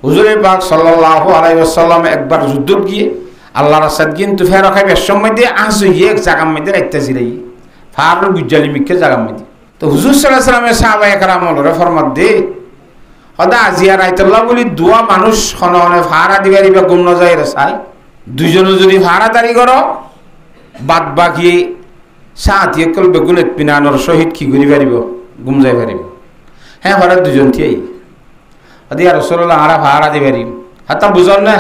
হুজুরে পাক সাল্লাল্লাহু আলাইহি ওয়াসাল্লাম একবার যুদ্ধ গিয়ে আল্লাহর রাস্তায় কিন্তু ফেরা খাইবে সময় দিয়ে আসে গিয়ে এক জায়গার মধ্যে রাখতে জিরাই ফারুক গুজ্জালি মিকে জায়গার মধ্যে তো হুজুর সাল্লাল্লাহু আলাইহি ওয়াসাল্লামের সাহাবায়ে কেরাম হলো ফরমাত দে হদা আজিয়া রাইতুল্লাহ বলি দুয়া মানুষ খননে ফারা দিবারিবা গুম ন যায় রে চাই দুইজনে যদি ফারা দাঁড়ি করো বাদ বাকি সাথী একল বেগুন পিনানোর শহীদ কি করি পারিব গুম যাই পারিব হ্যাঁ ফারা দুজন থিয়াই আদিয়া রাসূলুল্লাহ আরা ফারা দিবারি হাতা বুঝল না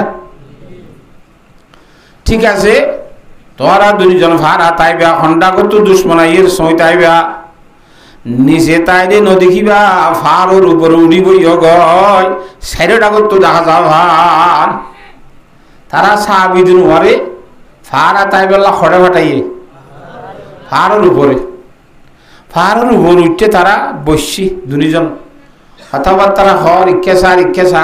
ঠিক আছে তোরা দুইজন ফারা তাইবা হন্ডাগত দুশ্মনাইয়ের সই তাইবা নিচে তাইলে নদেখিবা ফারোর উপরে উড়িব গয় সাইডাগত দেখা যাও ভান তারা সাহাবিদিন ওরে ফারা তাইবেলা খড়ে ফাটাইয়ে ফারোর উপরে উঠতে তারা বসছি দুজন অথবা তারা হর ইচ্ছা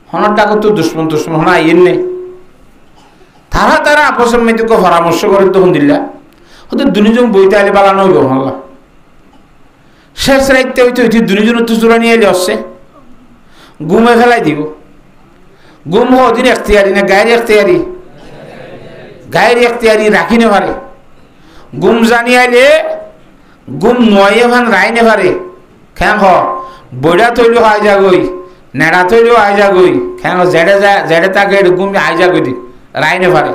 হনটাগত দুশ্মন হনা আইয়েন নেই তারা আপসের মধ্যে পরামর্শ করে তখন দিল্লা হয়তো দুজন বইতে আলে পালানো হইব হল্লা শেষ রাইতে হইতে দুজন তো চূড়া নিয়ে এলে আসছে গুমে ফেলাই দিব গুম হদিন এখতিয়ারি না গায়ের এখতিয়ারি রাখি নে পারে গুম জানি আইলে গুম নয়ে ভান রাই নে পারে খেঁ বইডা তৈলেও আই যাগই নেড়া তৈলেও আই যাগই খেঁ জেডে তাকে গুম আই যাগই দি রাই নে পারে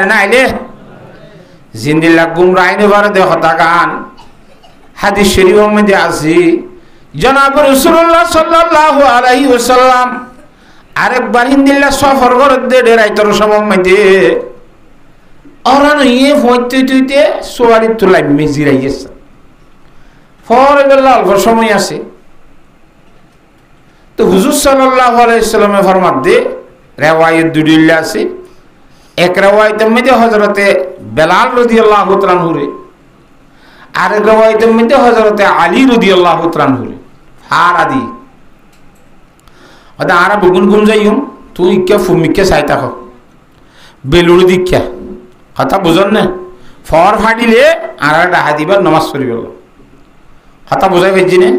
না আইলে জিন্দিল্লা গুম রাই নে পারে দেখ গান হাদিস শরীফের মধ্যে আছে জনাব রাসূলুল্লাহ সাল্লাল্লাহু আলাইহি ওয়াসাল্লাম আরেকবার হিন্দিল্লা সফর করে ডেরাইতর সময় মধ্যে অরানো ইয়ে হইতে সোয়ারি তুলাই মেজিরাই গেছে ফরে বেলা অল্প সময় আছে তো হুজুর সাল্লাল্লাহু আলাইহি ওয়াসাল্লামের ফরমান দে রিওয়ায়াত দুইটা আছে এক রিওয়ায়াতের মধ্যে হযরতে বেলাল রাদিয়াল্লাহু তাআলা আনহু আর এক রিওয়ায়াতের মধ্যে হযরতে আলী রাদিয়াল্লাহু তাআলা আনহু আর আদি আদা আরা বগুন গুম যাইম তুই কে ফুমিকে চাইতা হ বেলুড়ি দীক্ষা কথা বুঝন না ফর ফাটিলে আর ডাহা দিবার নমাজ পড়িব কথা বুঝাই পেয়েছি নে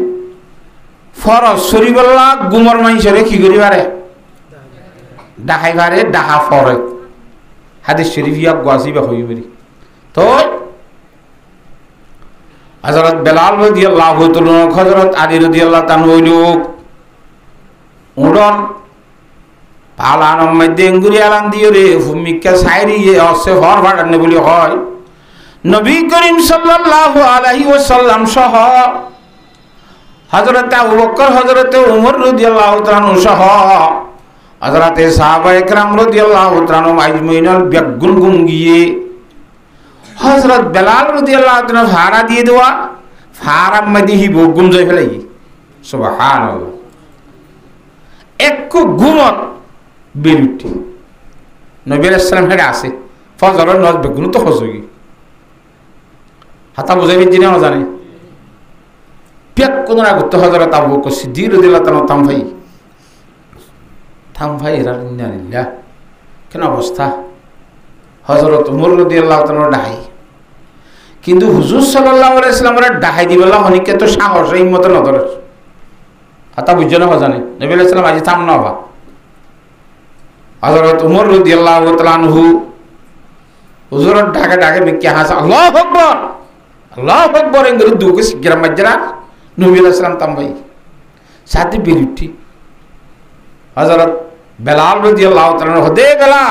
ফরজ শরীফল্লা গুমর মাইসরে কি করি পারে ডাহাই পারে ডাহা ফরে হাদিস শরীফ ইয়া গাছি বা হই পারি তো হযরত বেলাল রাদিয়াল্লাহু তাআলা হযরত আলী রাদিয়াল্লাহু তাআলা হইলো উড়ন পালানোর মধ্যে এঙ্গুরি আলান দিয়ে রে ভূমিকা সাইরি অসে হর ভাড়ানে বলি হয় নবী করিম সাল্লাল্লাহু আলাইহি ওয়াসাল্লাম সহ হযরত আবু বকর হযরত ওমর রাদিয়াল্লাহু তাআলা সহ হযরত সাহাবায়ে কেরাম রাদিয়াল্লাহু তাআলা আজমাইনাল বেগুন গুম গিয়ে হযরত বেলাল রাদিয়াল্লাহু তাআলা ভাড়া দিয়ে দেওয়া ফারাম মধ্যে হি গুম যাই ফেলাই সুবহানাল্লাহ এক গুমত বেলুটি নবী আলাইহিস সালাম হেডে আছে ফজরের নামাজ বেগুন তো হজুগি হাতা বুঝাইবে জিনা জানে পেক কোন আগত হযরত আবু বকর সিদ্দিক রাদিয়াল্লাহু তাআলা থাম ভাই রাদিয়াল্লাহ কেন অবস্থা হযরত ওমর রাদিয়াল্লাহু তাআলা ডাহাই কিন্তু হুজুর সাল্লাল্লাহু আলাইহি ওয়াসাল্লামের ডাহাই দিবেলা হনিকে তো সাহস এই মত নদর হাতা বুঝনা জানে নবী আলাইহিস সালাম আজি থাম না বা হযরত ওমর রাদিয়াল্লাহু তাআলা আনহু হুজুরের ডাকে বিকে হাসা আল্লাহু আকবার এঙ্গরি দুকে সিগরা মাজরা নবী আলাইহিস সালাম তামবাই সাথে বিরুটি হযরত বেলাল রাদিয়াল্লাহু তাআলা হদে বেলা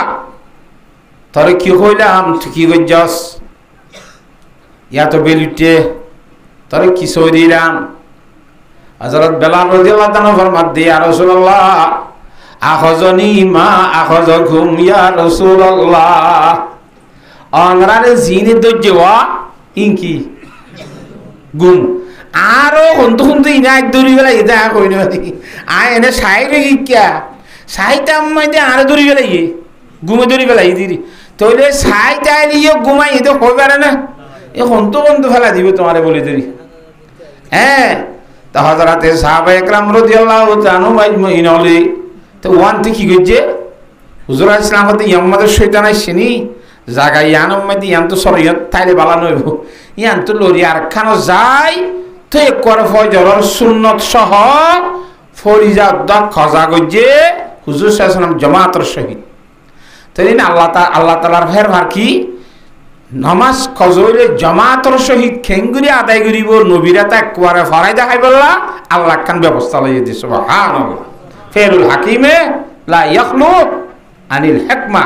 তোরে কি কইলাম তুই কি গজ্জাস ইয়া তো বেলুটে তোরে কি সই দিলাম হযরত বেলাল রাদিয়াল্লাহু তাআলা ফরমাত দে ইয়া রাসূলুল্লাহ আখজনি মা আখজকুম ইয়া রাসূলুল্লাহ আংরারে জিনে দজ্জওয়া ইনকি গুম আরো হন্তু ইনা দরি বেলা ইদা কইনো আয় এনে সাইরে কিয়া সাইতাম মাইতে আর দরি বেলা ই গুমে দরি বেলা ইদিরি তইলে সাইতাই নিয়ে গুমাই ইদে কইবারে না এ হন্তু ফেলা দিবে তোমারে বলি দরি হ্যাঁ তা হযরতে সাহাবায়ে কেরাম রাদিয়াল্লাহু তাআলা আজমাইন হলে তো ওয়ান থেকে কি গজে হুজুর ইসলাম হতে ইয়ামাদের শয়তান আইছেনি জায়গা ইয়ানম মধ্যে ইয়ান তো শরীয়ত তাইলে বালা নইব ইয়ান তো লরি আর খানো যায় তো এক করে ফজরের সুন্নাত সহ ফরিজা উদ্দা খজা গজ্জে হুজুর সাল্লাল্লাহু জামাতের সহিত তাইলে আল্লাহ তাআলার ফের ভার কি নামাজ খজরে জামাতের সহিত খেঙ্গুরি আদায় করিব নবীরা তা একবারে ফরাই দেখাই বললা আল্লাহ খান ব্যবস্থা লইয়ে দিছে সুবহানাল্লাহ ফেরুল হাকিমে লা ইয়াখলু আনিল হিকমা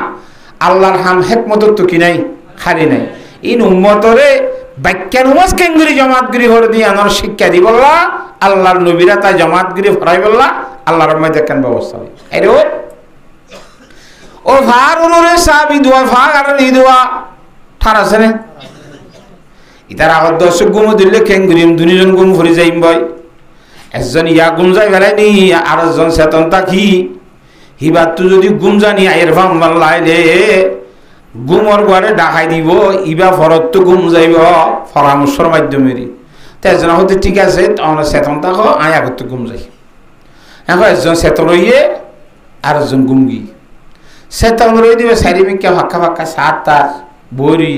আল্লাহর হাম হিকমত তো কি নাই খালি নাই ইন উম্মতরে বাক্যার নামাজ খেঙ্গুরি জামাতগিরি হরে দিয়ে আনার শিক্ষা দি বললা আল্লাহর নবীরা তা জামাতগিরি ফরাই বললা আল্লাহর মধ্যে কেন ব্যবস্থা লই আরে ও ভার অনুরে সাবি দোয়া ভাগ আর নি দোয়া ঠার আছে না ইতার আগত দর্শক গুম দিলে খেঙ্গুরিম দুনিজন গুম ভরে যাইম ভাই একজন ইয়া গুম যাই বেলাই নি আর একজন চেতন তাকি হিবাত তো যদি গুম জানি আয়ের ভাম লাইলে গুমর ঘরে ডাকাই দিব ইবা ফরত তো গুম যাইব পরামর্শর মাধ্যমেরই তেজন হতে ঠিক আছে তখন চেতন থাকো আয় আগত তো গুম যাই এখন একজন চেতন রইয়ে আর একজন গুমগি চেতন রই দিবে চারিমিকা ফাঁকা ফাঁকা সাত তার বই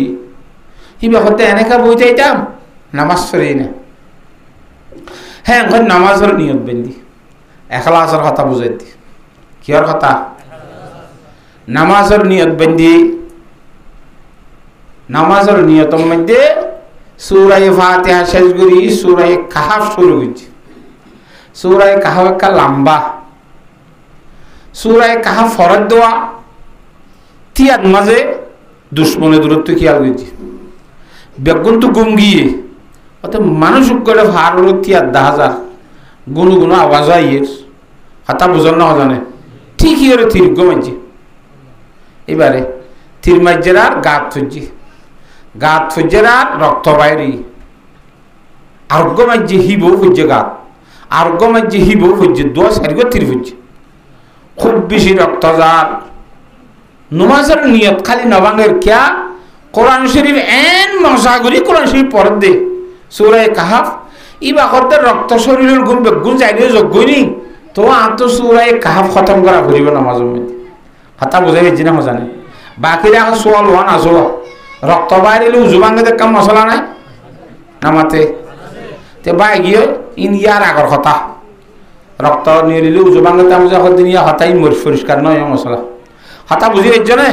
হিবা হতে এনেকা বই যাইতাম নামাজ পড়ি না হ্যাঁ এখন নামাজের নিয়ত বেন্দি এখলাসের কথা বুঝাই দি কিয়র কথা নামাজের নিয়ত বেন্দি নামাজের নিয়তের মধ্যে সূরা ফাতিহা শেষ করি সূরা কাহাফ শুরু হইছে সূরা কাহাফ একটা লম্বা সূরা কাহাফ ফরজ দোয়া তিয়াদ মাঝে দুশ্মনে দূরত্ব খেয়াল হয়েছে বেগুন তো গুম গিয়ে অত মানুষ করে ভার হলো তিয়াদ 10,000 গুনো গুনো আওয়াজ আইয়ের হাতা বুঝল না জানে ঠিকই ওরে থির গমাইছে এবারে থির মাইজের আর গাত ফুজের আর রক্ত বাইরি আরোগ্য মাইজে হিব ফুজে গাত আরোগ্য মাইজে হিব ফুজে দোয়া সারিগো থির ফুজে খুব বেশি রক্ত যার নমাজের নিয়ত খালি নবাঙ্গের কিয়া কোরআন শরীফ এন মশাগুরি কোরআন শরীফ পড়ে দে সূরা কাহাফ ইবা করতে রক্ত শরীরের গুণ বেগুন যাইলে যোগ্যই তো আতো সূরা কাহাফ খতম করা করিব নামাজের মধ্যে কথা বুঝাই গেছি না জানে বাকি রাখা সোয়াল ওয়ান আসো রক্ত বাইরে উজুবাঙ্গে দেখ মশলা নাই নামাতে তে বাই গিয়ে ইন ইয়ার আগর কথা রক্ত নিয়ে নিলে উজুবাঙ্গে তাম যা দিন ইয়া হতাই পরিষ্কার নয় মশলা কথা বুঝি গেছ না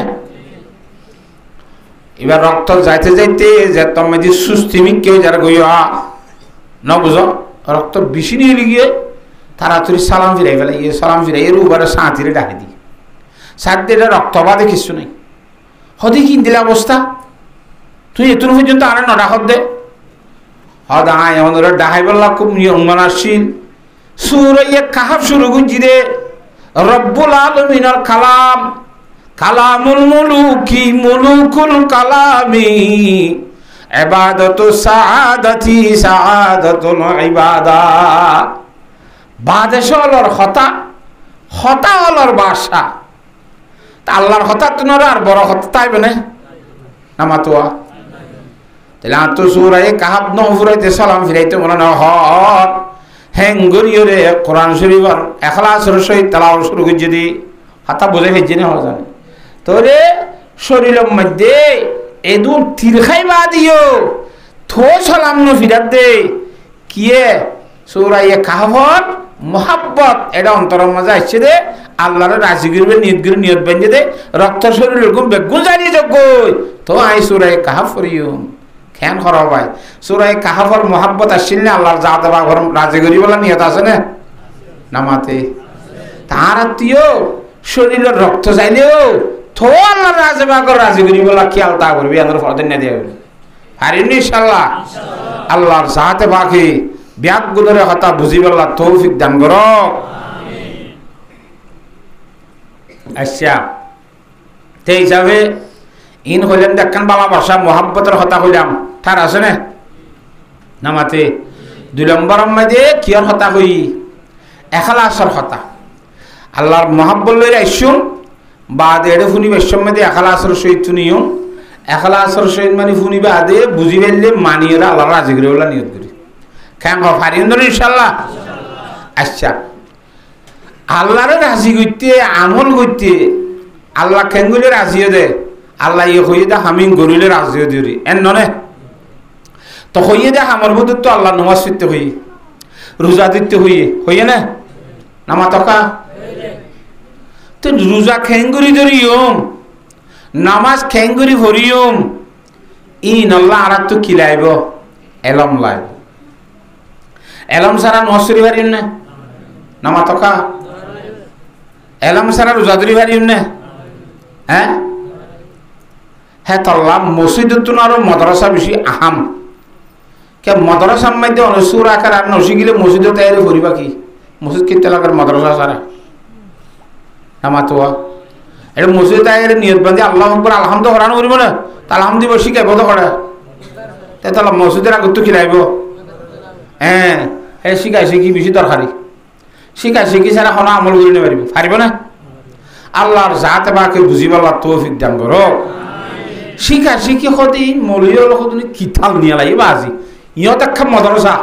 এবার রক্ত যাইতে যাইতে যে তুমি যে সুস্থিমিক কেউ যারা গইয়া না বুঝো রক্ত বেশি নিয়ে গিয়ে তাড়াতাড়ি সালাম ফিরাই ফেলে ইয়ে সালাম ফিরাই এর উপরে সাঁতিরে ডাকে দিই সাত দিয়ে রক্ত বাদে কিছু নেই হদি কিন দিলে অবস্থা তুই এতুন পর্যন্ত আরে নডা হদ দে হদ আয় আমাদের ডাহাই বললা খুব নিয়মান আসছিল সূরা কাহাফ শুরু করছি রে রব্বুল আলামিনের কালাম কালামুল মুলুকি মুলুকুল কালামি ইবাদাতু সাআদাতি সাআদাতুল ইবাদা বাদেশলর হতা হলর বাসা তা আল্লাহর হতা তুনর আর বড় হতা তাইবে না নামাতোয়া তাহলে আতো সূরা কাহাফ ন ফুরাইতে সালাম ফিরাইতে মনে না হত হেঙ্গরিয়রে কোরআন শরীফর ইখলাসের সহিত তেলাওয়াত শুরু করে যদি হাতা বুঝে ফেলছে না হয় জানে তোরে শরীরের মধ্যে এদু তীর খাইবা দিও থো সালাম ন ফিরাত দে কিয়ে সূরা কাহাফর মোহাব্বত এটা অন্তরের মাঝে আসছে দে আল্লাহর রাজি করবে নিয়ত বেঁধে দে রক্ত শরীরের গুণ বেগুন জানিয়ে যোগ্য তো আই সূরা কাহাফ পড়িও খেন খরা ভাই সূরা কাহাফর মোহাব্বত আসছিল না আল্লাহর জাতে বা ঘর রাজি করি বলা নিয়ত আছে না নামাতে তার আত্মীয় শরীরের রক্ত চাইলেও থো আল্লাহর রাজি বা ঘর রাজি করি বলা খেয়াল তা করবি আমাদের ফরদিন না দিয়ে পারিনি ইনশাআল্লাহ আল্লাহর জাতে বাকি ব্যাগগুলোর কথা বুঝি বলা তৌফিক দান করো আমিন আচ্ছা সেই হিসাবে ইন হইলেন দেখেন বাবা ভাষা মোহাব্বতের কথা হইলাম তার আছে না নামাতে 2 নম্বরের মধ্যে কিয়র কথা হই ইখলাসের কথা আল্লাহর মোহাব্বত লইরা আইসুন বাদ এড়ে ফুনিবে সম্মধ্যে ইখলাসের সহিত শুনিও ইখলাসের সহিত মানে ফুনিবে আদে বুঝি ফেললে মানিয়ে আল্লাহর রাজি করে বলা নিয়ত করি কেন পারিন ইনশাআল্লাহ আচ্ছা আল্লাহর রাজি করতে আমল করতে আল্লাহ কেঙ্গুলে রাজি দে আল্লাহ ইয়ে হইয়ে দে হামিং গরুলে রাজি দিরি এন ননে তো হইয়ে দে আমার মধ্যে তো আল্লাহ নামাজ পড়তে হই রোজা দিতে হইয়ে না নামাতকা তো রোজা খেঙ্গুরি ধরিয়ম নামাজ খেঙ্গুরি ভরিয়ম ইন আল্লাহ আর তো কি লাইব এলম লাইব এলম সারা নসরি পারিম না নামাতকা এলম সারা রোজা ধরি পারিম না হ্যাঁ হ্যাঁ তল্লা মসজিদত আর মাদ্রাসা বেশি আহাম কে মাদ্রাসার মধ্যে অনুসুর আকার আর নসি গেলে মসজিদে তৈরি করিবা কি মসজিদ কিনতে লাগার মাদ্রাসা সারা নামাতোয়া এটা মসজিদ তৈরি নিয়ত বান্ধি আল্লাহ আকবার আলহামদুলিল্লাহ হরানো করিব না তা আলহামদুলিল্লাহ শিখাইব তো করে তাই তাহলে মসজিদের আগত তো খিলাইব হ্যাঁ হ্যাঁ শিখাইছে কি বেশি দরকারি শিখাইছে কি সারা কোনো আমল করি পারিব পারিব না আল্লাহর জাতে বাকে বুঝিবার তৌফিক দান করো শিখাইছে কি সদি মলিয়র সদি কিতাল নিয়ে লাগিব আজি ইহঁত আখ্যা মাদ্রাসা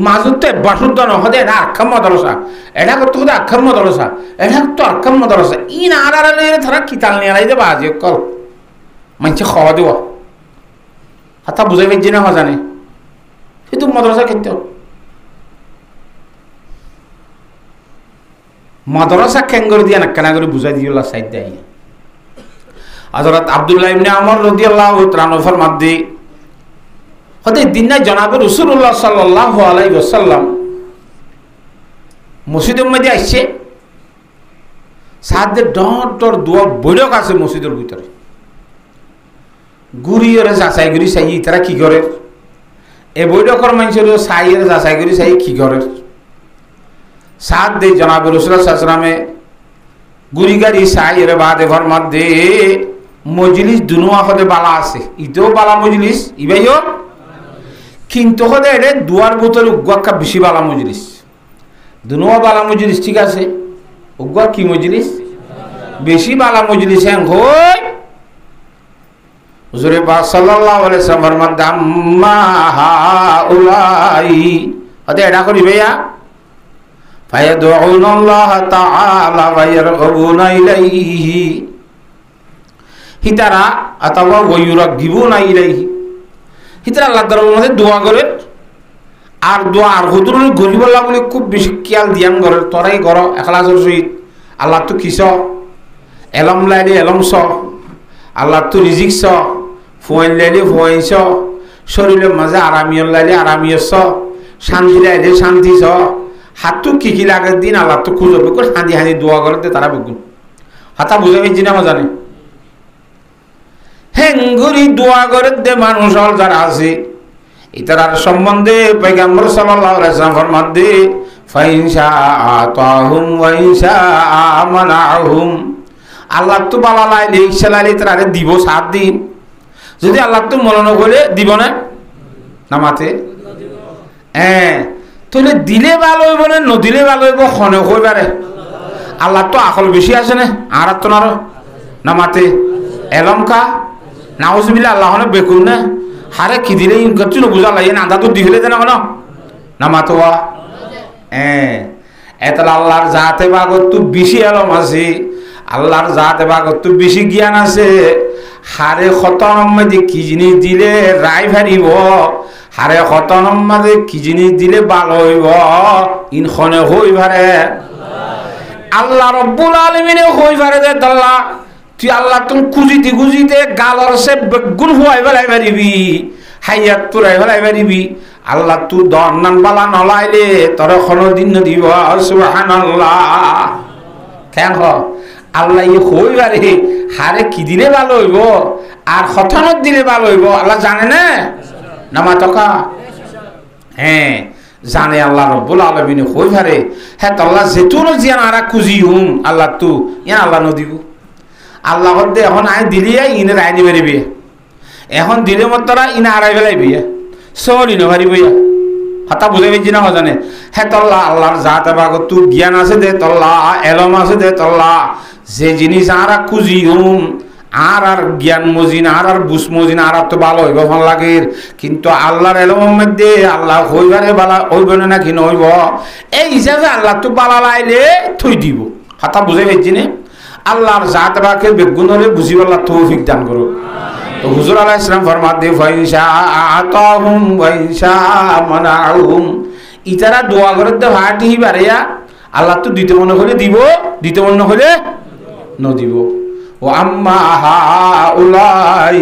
মাজতে বাসুদ্ধ নহদে এটা আখ্যা মাদ্রাসা এটা করতে হতে আখ্যার মাদ্রাসা এটা তো আখ্যার মাদ্রাসা ই না আর তারা কিতাল নিয়ে লাই দেবা আজি কল মানছে খাওয়া দেওয়া হাতা বুঝাই পাইছি না জানে সেইটো মাদ্রাসা ক্ষেত্র মাদ্রাসা কেঙ্গর দিয়া না কেনা করে বুঝাই দিও সাইড দেয় হযরত আব্দুল্লাহ ইবনে আমর রাদিয়াল্লাহু তাআলা ফরমাতে হতে দিন না জনাবে রাসূলুল্লাহ সাল্লাল্লাহু আলাইহি ওয়াসাল্লাম মসজিদের মধ্যে আসছে সাদে ডট ডট দোয়া বৈঠক আছে মসজিদের ভিতরে গুরিয়রে যাচাই করি চাই তারা কি করে এই বৈঠকের মানুষের সাইয়ের যাচাই করি চাই কি করে সাত দে জনাবে রাসূলুল্লাহ সাল্লাল্লাহু আলাইহি ওয়াসাল্লামে গুরি গাড়ি সাইয়ের বাদে ফরমাত দে মজলিস দুনুয়া হতে বালা আছে ইতেও বালা মজলিস ইবাইও কিন্তু হতে এটা দুয়ার বোতল উগ্গা বেশি বালা মজলিস দুনুয়া বালা মজলিস ঠিক আছে উগ্গা কি মজলিস বেশি বালা মজলিস হ্যাঁ হই হুজুরে পাক সাল্লাল্লাহু আলাইহি ওয়াসাল্লাম ফরমান দাম্মা হাউলাই হতে এটা করি ভাইয়া ফায়াদউনাল্লাহ তাআলা ওয়া ইয়ারগুবুনা ইলাইহি হিতারা অথবা ওয়ুরাগিবুনা ইলাইহি হিতারা আল্লাহ দরবারের মধ্যে দোয়া করে আর দোয়া আর হুজুরের গরিবল্লাহ বলে খুব বেশি খেয়াল দিয়ান করে তোরাই কর এখলাসের সহিত আল্লাহ তো কিস এলম লাইলে এলম স আল্লাহ তো রিজিক স ফুয়াইন লাইলে ফুয়াইন স শরীরের মাঝে আরামিয়র লাইলে আরামিয়র স শান্তি লাইলে শান্তি স হাতটো কি কি লাগার দিন আল্লাহ তো খুঁজবে করে হাঁদি হাঁদি দোয়া করতে তারা বেগুন হাতা বুঝে পেয়েছি না জানে হেঙ্গুরি দোয়া করে দে মানুষ যারা আছে ইতার সম্বন্ধে পয়গম্বর সাল্লাল্লাহু আলাইহি ওয়াসাল্লাম ফরমাতে ফাইনশা আতাহুম ওয়া ইনশা আমানাহুম আল্লাহ তো বালা লাইলে ইচ্ছা লাইলে তারে দিব 7 দিন যদি আল্লাহ তো মরণ করে দিব না নামাতে হ্যাঁ তাহলে দিলে ভালো হইব না নদিলে ভালো হইব খনে কইবারে আল্লাহ তো আকল বেশি আছে না আর তো না নামাতে এলমকা নাউজুবিল্লাহ আল্লাহ হনে বেকুন না হারে কি দিলে ইনকচ্ছু না বুঝা লাগে না আদা তো দিলে দেনা কোন নামাতোয়া হ্যাঁ এতলা আল্লাহর জাতে বাগত তো বেশি এলম আছে আল্লাহর জাতে বাগত তো বেশি জ্ঞান আছে হারে খতম মধ্যে কি জিনিস দিলে রায় ভারিব হারে খতম মধ্যে কি জিনিস দিলে ভালো হইব ইনখনে হইবারে আল্লাহ রব্বুল আলামিনে হইবারে দে আল্লাহ তুই আল্লাহ তুমি খুঁজিতে গালর সে বেগুন হুয়াই বেলাই পারিবি হাইয়াত তুরাই বেলাই পারিবি আল্লাহ তু দন্নান বালা নলাইলে তোর কোনো দিন দিব সুবহানাল্লাহ কেন আল্লাহ ই হইবারে হারে কি দিলে ভালো হইব আর খতনত দিলে ভালো হইব আল্লাহ জানে না নামাতকা হ্যাঁ জানে আল্লাহ রব্বুল আলামিন হইবারে হ্যাঁ তো আল্লাহ যেতুন জিয়ান আরা খুঁজি হুম আল্লাহ তু ইয়ান আল্লাহ নদিব আল্লাহ হদ্দে এখন আই দিলিয়ে ইনে রায় নিবে রিবি এখন দিলে মতরা ইনে আড়াই বেলাই বিয়া সরি নভারি বইয়া হাতা বুঝে পেয়েছি না জানে হ্যাঁ তল্লা আল্লাহর জাত বাগত তু জ্ঞান আছে দে তল্লা এলম আছে দে তল্লা যে জিনিস আরা খুঁজি হুম আর জ্ঞান মজিন আর বুঝ মজিন আর তো ভালো হইব ভাল লাগে কিন্তু আল্লাহর এলমের মধ্যে আল্লাহ হইবারে বালা হইব না কি নইব এই হিসাবে আল্লাহ তো বালা লাইলে থই দিব হাতা বুঝে পেয়েছি না আল্লাহর জাত বাকে বেগুনরে বুঝিবাল্লাহ তৌফিক দান করো তো হুজুর আলাইহিস সালাম ফরমাতে ফাইনশা আতাহুম ওয়া ইনশা মানাহুম ইতারা দোয়া করে দে হাটি বারিয়া আল্লাহ তো দিতে মনে হলে দিব, দিতে মনে হলে ন দিব। ও আম্মা হাউলাই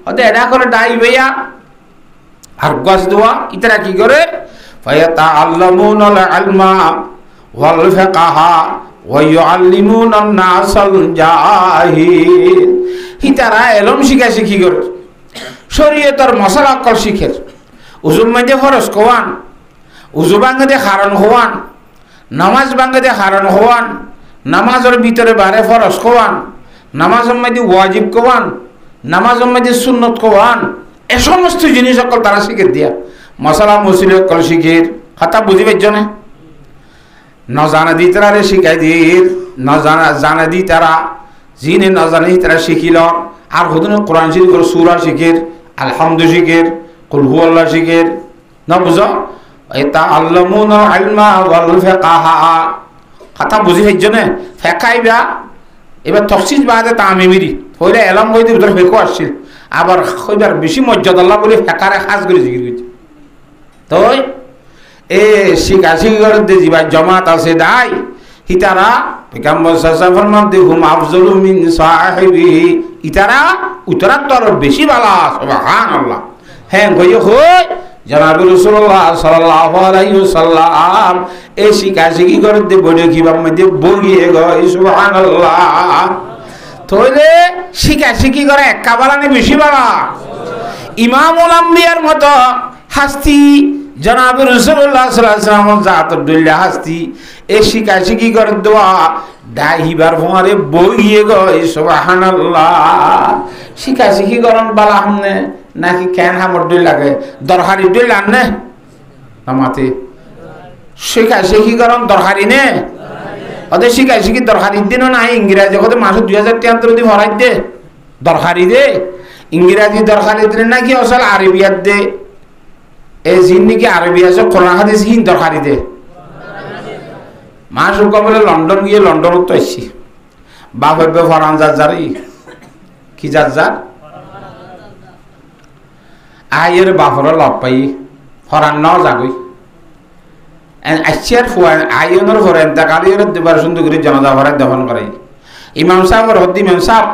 ওতে এটা করে ডাই ভাইয়া আর গাছ দেওয়া ইতারা কি করে ফায়াতাআল্লামুনাল ইলমা ওয়াল ফিকহা ওয়া ইউআল্লিমুনান নাসাল জাহিল। ইতারা ইলম শিখা শিখি করে শরীয়তের মশলা কল শিখের। উজুর মধ্যে ফরজ কোয়ান, উজু বাঙ্গাতে কারণ হওয়ান, নামাজ বাঙ্গাতে কারণ হওয়ান, নামাজের ভিতরে বারে ফরজ কোয়ান, নামাজের মধ্যে ওয়াজিব কোয়ান, নামাজের মধ্যে সুন্নত কোয়ান, এ সমস্ত জিনিস সকল তারা শিখে দিয়া মশলা মসজিদ কল শিখের। কথা বুঝি পাইছ না? ন জানা দি তারা শিখাই দির, ন জানা দি তারা জিনে ন জানি তারা শিখিল। আর হতো না কোরআন শরীফ করে সূরা শিখের, আলহামদু শিখের, কুল হুয়াল্লাহ শিখের। না বুঝো ইয়াতাআল্লামুনাল ইলমা ওয়াল ফিকহা। কথা বুঝি পাইছ না? ফেকাইবা এবার তফসিল বাদে তামিমিরি হইলে এলম হইতে ভিতরে ফেকো আসছিল, আবার হইবার বেশি মর্যাদা আল্লাহ বলে ফেকারে খাস করে জিকির করছে। তো এ শিখা শিখি করে যে জমাত আছে দাই হিতারা পয়গম্বর সাল্লাল্লাহু আলাইহি ওয়াসাল্লাম হুম আফজালু মিন সাহিবিহি, ইতারা উত্তরাত্তর বেশি বালা। সুবহানাল্লাহ। হ্যাঁ কইও হই জনাব রাসূলুল্লাহ সাল্লাল্লাহু আলাইহি ওয়াসাল্লাম এই শিখা শিখি করে দে বড় কিবার মধ্যে বগিয়ে গয়। সুবহানাল্লাহ। তাহলে শিখা শিখি করে একা বালা নে বেশি বালা? ইমামুল আম্বিয়ার মতো হাস্তি জনাব রাসূলুল্লাহ সাল্লাল্লাহু আলাইহি ওয়াসাল্লাম জাতর দুল্লা হাস্তি এই শিখা শিখি করে দোয়া ডাইবার ফমারে বগিয়ে গয়। সুবহানাল্লাহ। শিখা শিখি করন বালা হামনে নাকি কেন হামর দুই লাগে দরকারি দুই লানে নামাতে শিখা শিখি করন দরকারি নে ওদের শিখা শিখি দরকারি দিনও নাই। ইংরেজি কত মাসে 2000 টাকা দি ভরাই দে দরকারি দে। ইংরেজি দরকারি দিলে নাকি আসল আরবিয়াত দে। এই জিন্দিগি আরবি আছে কোরআন হাদিস হিন দরকারি দে। মাস কবলে লন্ডন গিয়ে লন্ডনত তো আসছি বাপের বে ফরান যারি কি যার আয়ের বাপর লব পাই ফরান ন যাগই আসছে আইনের ঘরে কালির দেবার সুন্দর করে জনতা ভরাই দফন করাই। ইমাম সাহেবের হদ্দি ইমাম সাহেব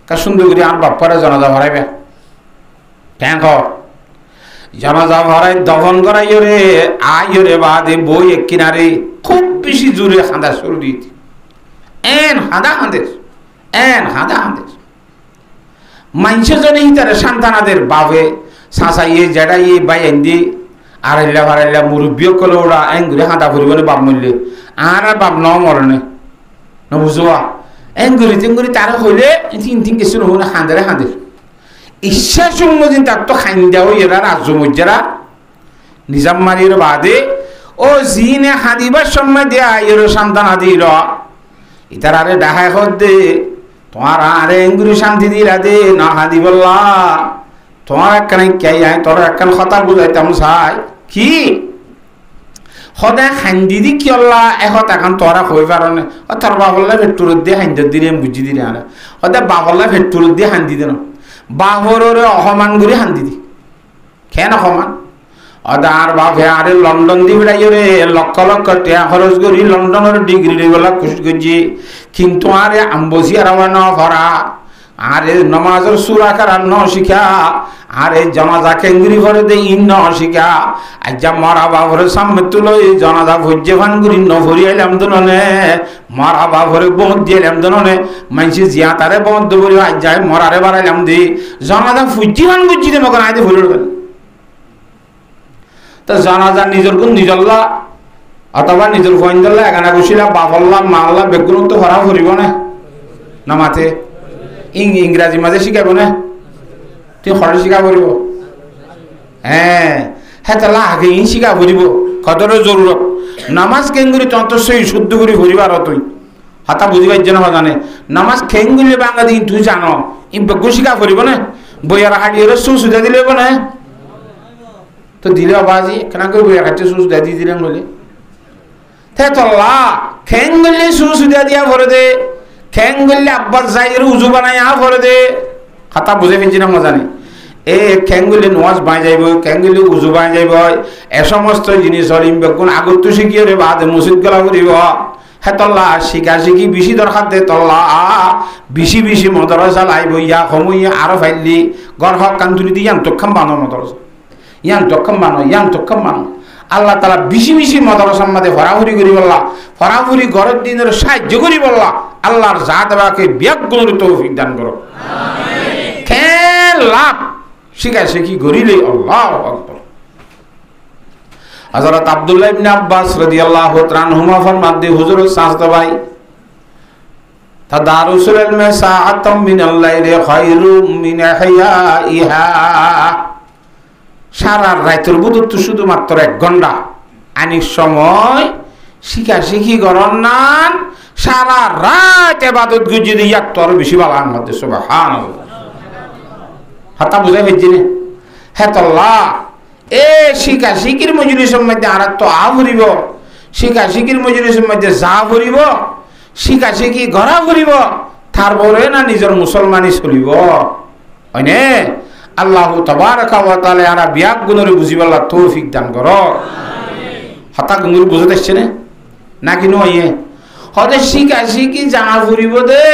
কা সুন্দর করে আর বাপ্পারে জনতা ভরাইবে ট্যাঙ্ক জনতা ভরাই দফন করাই রে আইরে বাদে বই এক কিনারে খুব বেশি জোরে হাঁদা শুরু দিত এন হাঁদা হাঁদের মাইনসে জনে তার সন্তানাদের বাবে সাঁচাইয়ে জেডাইয়ে বাইন দিয়ে আড়াইলা ভাড়াইলা মুরব্বী কলে ওরা এন ঘুরে হাঁদা ফুরিবলে বাপ মরলে আর বাপ ন মরণে ন বুঝোয়া এন ঘুরি তিন ঘুরি তারা হইলে তিন কিছু নহলে হাঁদের ইচ্ছা সম্মদিন তার তো খাইন দেওয়া এরা রাজ্য মজ্জারা নিজাম মারির বাদে ও জিনে হাঁদিবার সময় দেয়া এর সন্তান আদিল ইতার আরে ডাহাই হদ দে তোমার আরে এঙ্গুরি শান্তি দিলা দে না হাদি বললা তোমার একখানে কে তোর একখান কথা বুঝাইতাম চাই কি সদায় খান্দি দি কি অল্লা এখন এখন তোরা হয়ে পারে ও তোর বাবল্লা ভেট্টুর দিয়ে হান্দি দিলে বুঝি দিলে আরে সদায় বাবল্লা ভেট্টুর দিয়ে হান্দি দিন বাহরে অসমান করে হান্দি দি কেন অসমান আর বাপে আরে লন্ডন দি বেড়াই রে লক্ষ লক্ষ টাকা খরচ করি লন্ডনের ডিগ্রি রেগুলা খুশ করছি কিন্তু আরে আম্বসি আর আমার ন ভরা আরে নমাজের সুরা কারার ন শিখা আরে জনাজা কেঙ্গুরি ভরে দে ইন ন শিখা আজ্জা মরা বাপরে সামনে তুলো জনাজা ভজ্জে ভানগুরি ন ভরি আইলাম দনে মরা বাপরে বহুত দিলাম দনে মানসি জিয়া তারে বন্ধ করি আজ্জায় মরারে বাড়াইলাম দি জনাজা ফুজ্জি ভানগুজি দে মকন আইতে ভুল তো জানাজা নিজের গুণ নিজল্লা অথবা নিজের ফইন্দল্লা এখানে বসিলা বাপল্লা মাল্লা বেগুন তো ভরা ফুরিব না মাথে ইংরাজি মাঝে শিখাব না তুই খরচ শিখা পড়ব হ্যাঁ হ্যাঁ তাহলে আগে শিখা ফুরিব কতটা জরুরত নামাজ কেঙ্গুরি তন্ত্র সেই শুদ্ধ করে ফুরিবার তুই হাতা বুঝিবার জন্য জানে নামাজ খেঙ্গুলি বাংলা দিন তুই জানো ই বেগুন শিখা ফুরিব না বইয়ার হাড়িয়ে সুবিধা দিলে না তো দিলে বাজি কেন করে বইয়া খাচ্ছে সুবিধা দিয়ে দিলাম বলে তোলা খেং গলে সুবিধা দিয়া ভরে দে ঠ্যাং গলে আব্বাস যাই উজু বানাই ভরে দে খাতা বুঝে ফেলছি না মজা নেই এ খেঙ্গুলি নোয়াজ বাই যাইব খেঙ্গুলি উজু বাই যাইব এ সমস্ত জিনিস বেগুন আগত শিখিয়ে রে বাদে মসজিদ গলা করিব হে তল্লা শিকা শিখি বেশি দরকার দে তল্লা বেশি বেশি মদরসা লাইব ইয়া সময় আরো ফাইলি গড় হক কান্দুলি দি ইয়ান তক্ষম বানো মদরসা ইয়ান তক্ষম বানো আল্লাহ তালা বেশি বেশি মদরসার মধ্যে ফরাফুরি করি বললা ফরাফুরি ঘরের দিনের সাহায্য করি বললা আল্লাহর জাত বাকে ব্যাগুণের তৌফিক দান করো খেল লাভ শিখা শিখি গরিলে আল্লাহু আকবার হযরত আব্দুল্লাহ ইবনে আব্বাস রাদিয়াল্লাহু তাআলা আনহুমা ফরমাতে হুজুর সাজদা ভাই তাদারুসুল ইলমি সাআতাম মিনাল লাইলি খায়রুম মিন ইহয়া সারা রাতের বুদুর তো শুধুমাত্র 1 ঘন্টা আনিক সময় শিখা শিখি গরন নান সারা রাত ইবাদত গুজি দিয়া তোর বেশি ভালো আমাদের সুবহানাল্লাহ হাতা বুঝাই হইছে না হে তল্লাহ এ শিখা শিখির মজলিসের মধ্যে আর তো আভরিব শিখা শিখির মজলিসের মধ্যে যা ভরিব শিখা শিখি ঘরা ভরিব তারপরে না নিজের মুসলমানি চলিব হয়নে আল্লাহ তাবারাকা ওয়া তাআলা আরা বিয়াক গুণরে বুঝিবাল্লাহ তৌফিক দান করো হাতা গুণরে বুঝতে আসছে না নাকি নয় হতে শিখা শিখি জানা ভরিব দে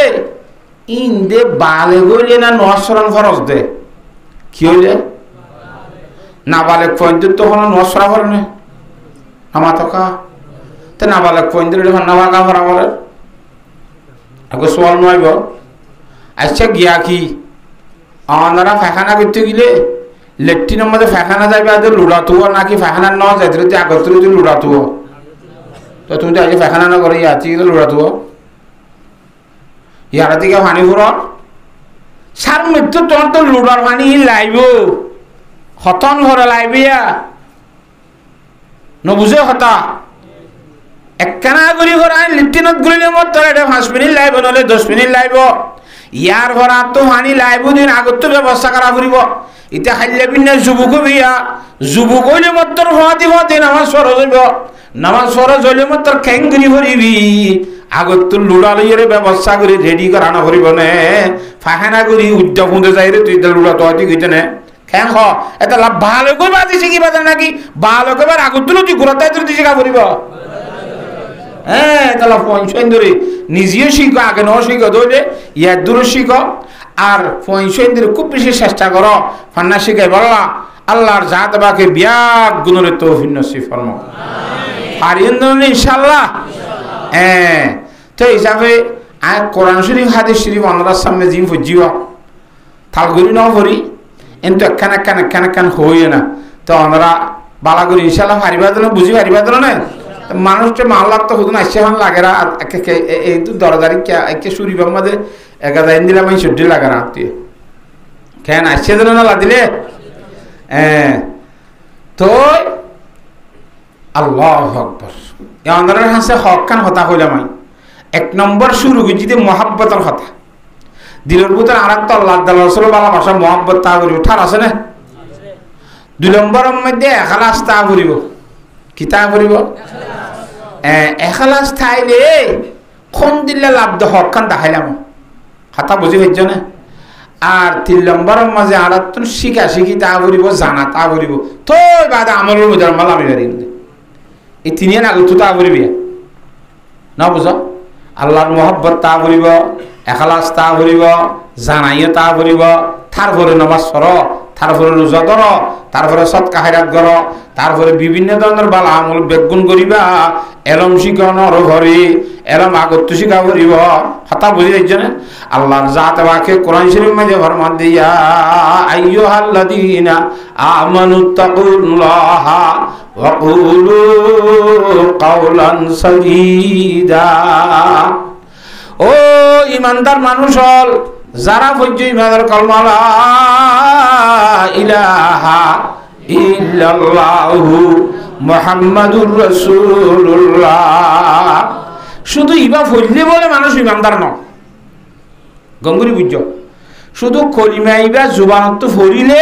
ইন্দে বালে গইলে না নসরণ ফরজ দে কি হইলে নাবালেক পয়েন্ট তখন নসরা করে না আমার তো কা তে নাবালেক পয়েন্ট যখন নাবাকা ভরা বলে আগে সোয়াল নয়ব আচ্ছা গিয়া কি আমারা ফাখানা করতে গেলে লেট্রিনের মধ্যে ফাখানা যাইবে আজ লুড়াতো নাকি ফাখানা ন যাইতে আগত লুড়াতো তো তুমি তো আজ ফাখানা না করে ইয়াতি লুড়াতো ইয়ারা দিকে পানি ফুর সার মৃত্যু তোমার তো লুড়ার পানি লাইব হতন ঘরে লাইবিয়া নবুঝে হতা একখানা গুলি ঘর আইন লিফটিনত গুলিলে মত তোর এটা 5 মিনিট লাইব নহলে 10 মিনিট লাইব ইয়ার ঘরা তো পানি লাইব দিন আগত তো ব্যবস্থা করা ফুরিব ইটা খাইলে বিনা যুবক বিয়া যুবক হইলে মত তোর হওয়া নামাজ ফরজ হইব নামাজ ফরজ হইলে মত তোর খেঙ্গুরি ভরিবি আগত তো লুড়া লইরে ব্যবস্থা করে রেডি করানো ফুরিব নে ফাহানা করি উদ্যাপুঁতে যাই রে তুই লুড়া তো তুই কইতে নে খেং হ এটা লাভ ভালো করে বাজি শিখিবা নাকি ভালো করে আগত তুই ঘুরাতে তুই শিখা ফুরিব হ্যাঁ তাহলে পয়সা ধরে নিজেও শিখো আগে ন শিখো ধরে ইয়ার দূরে শিখো আর পয়সা ধরে খুব বেশি চেষ্টা করো ফান্না শিখাই বললা আল্লাহর জাত বাকে বিয়াক গুণরে তৌফিক নসিব ফরমাও আর ইনশাআল্লাহ হ্যাঁ তো হিসাবে আয় কোরআন শরীফ হাদিস শরীফ অনরার সামনে জিম ফুজিও থালগুলি ন ভরি কিন্তু একখান হইয়ে না তো অনরা বালাগুলি ইনশাআল্লাহ হারিবা দিল বুঝি হারিবা দিল না মানুষটা মাল্লার তো হুদুন আসছে এখন লাগে না এই তো দরদারি কে সুরিবার মধ্যে 1000 দিলাম আমি 70 লাগে না তুই কেন আসছে দিল না দিলে তো আল্লাহু আকবার আমাদের হাসে হক খান হতা হইলাম আমি 1 নম্বর শুরু যদি মহাব্বতের কথা দিলের ভিতরে আর একটা আল্লাহ রাসূল ভালোবাসা মহাব্বত তা করিব ঠার আছে না 2 নম্বরের মধ্যে এখলাস তা করিব কি তা করিব এখলাস থাইলে কোন দিলে লাভ দ হক খান দেখাইলাম হাতা বুঝি হইছ না আর 3 নম্বরের মাঝে আর একটা শিখা শিখি তা করিব জানা তা করিব তো বাদ আমলের মধ্যে মালা আমি পারি এই তিনিয়ে না তো তা করিবি না বুঝো আল্লাহর মহব্বত তা করিব এখলাস তা করিব জানাইও তা করিব তারপরে নামাজ পড়ো তারপরে রোজা ধরো তারপরে সৎকা খায়রাত করো তারপরে বিভিন্ন ধরনের ভালো আমল বেগুন করিবা এলম শিখানোর ঘরে এলম আগত শিখা করিব হতা বুঝি যাইছে না আল্লাহর জাত বাকে কোরআন শরীফ মধ্যে ফরমান দিয়া আইয়ুহাল্লাযীনা আমানুত্তাকুল্লাহা ওয়া কুলু কাওলান সাদীদা ও ইমানদার মানুষ হল যারা পর্যন্ত ইমানের কলমা লা ইলাহা ইল্লাল্লাহু মুহাম্মাদুর রাসূলুল্লাহ শুধু ইবা পড়লে বলে মানুষ ইমানদার ন গঙ্গুরি বুঝছো শুধু কলিমা ইবা জুবানত পড়িলে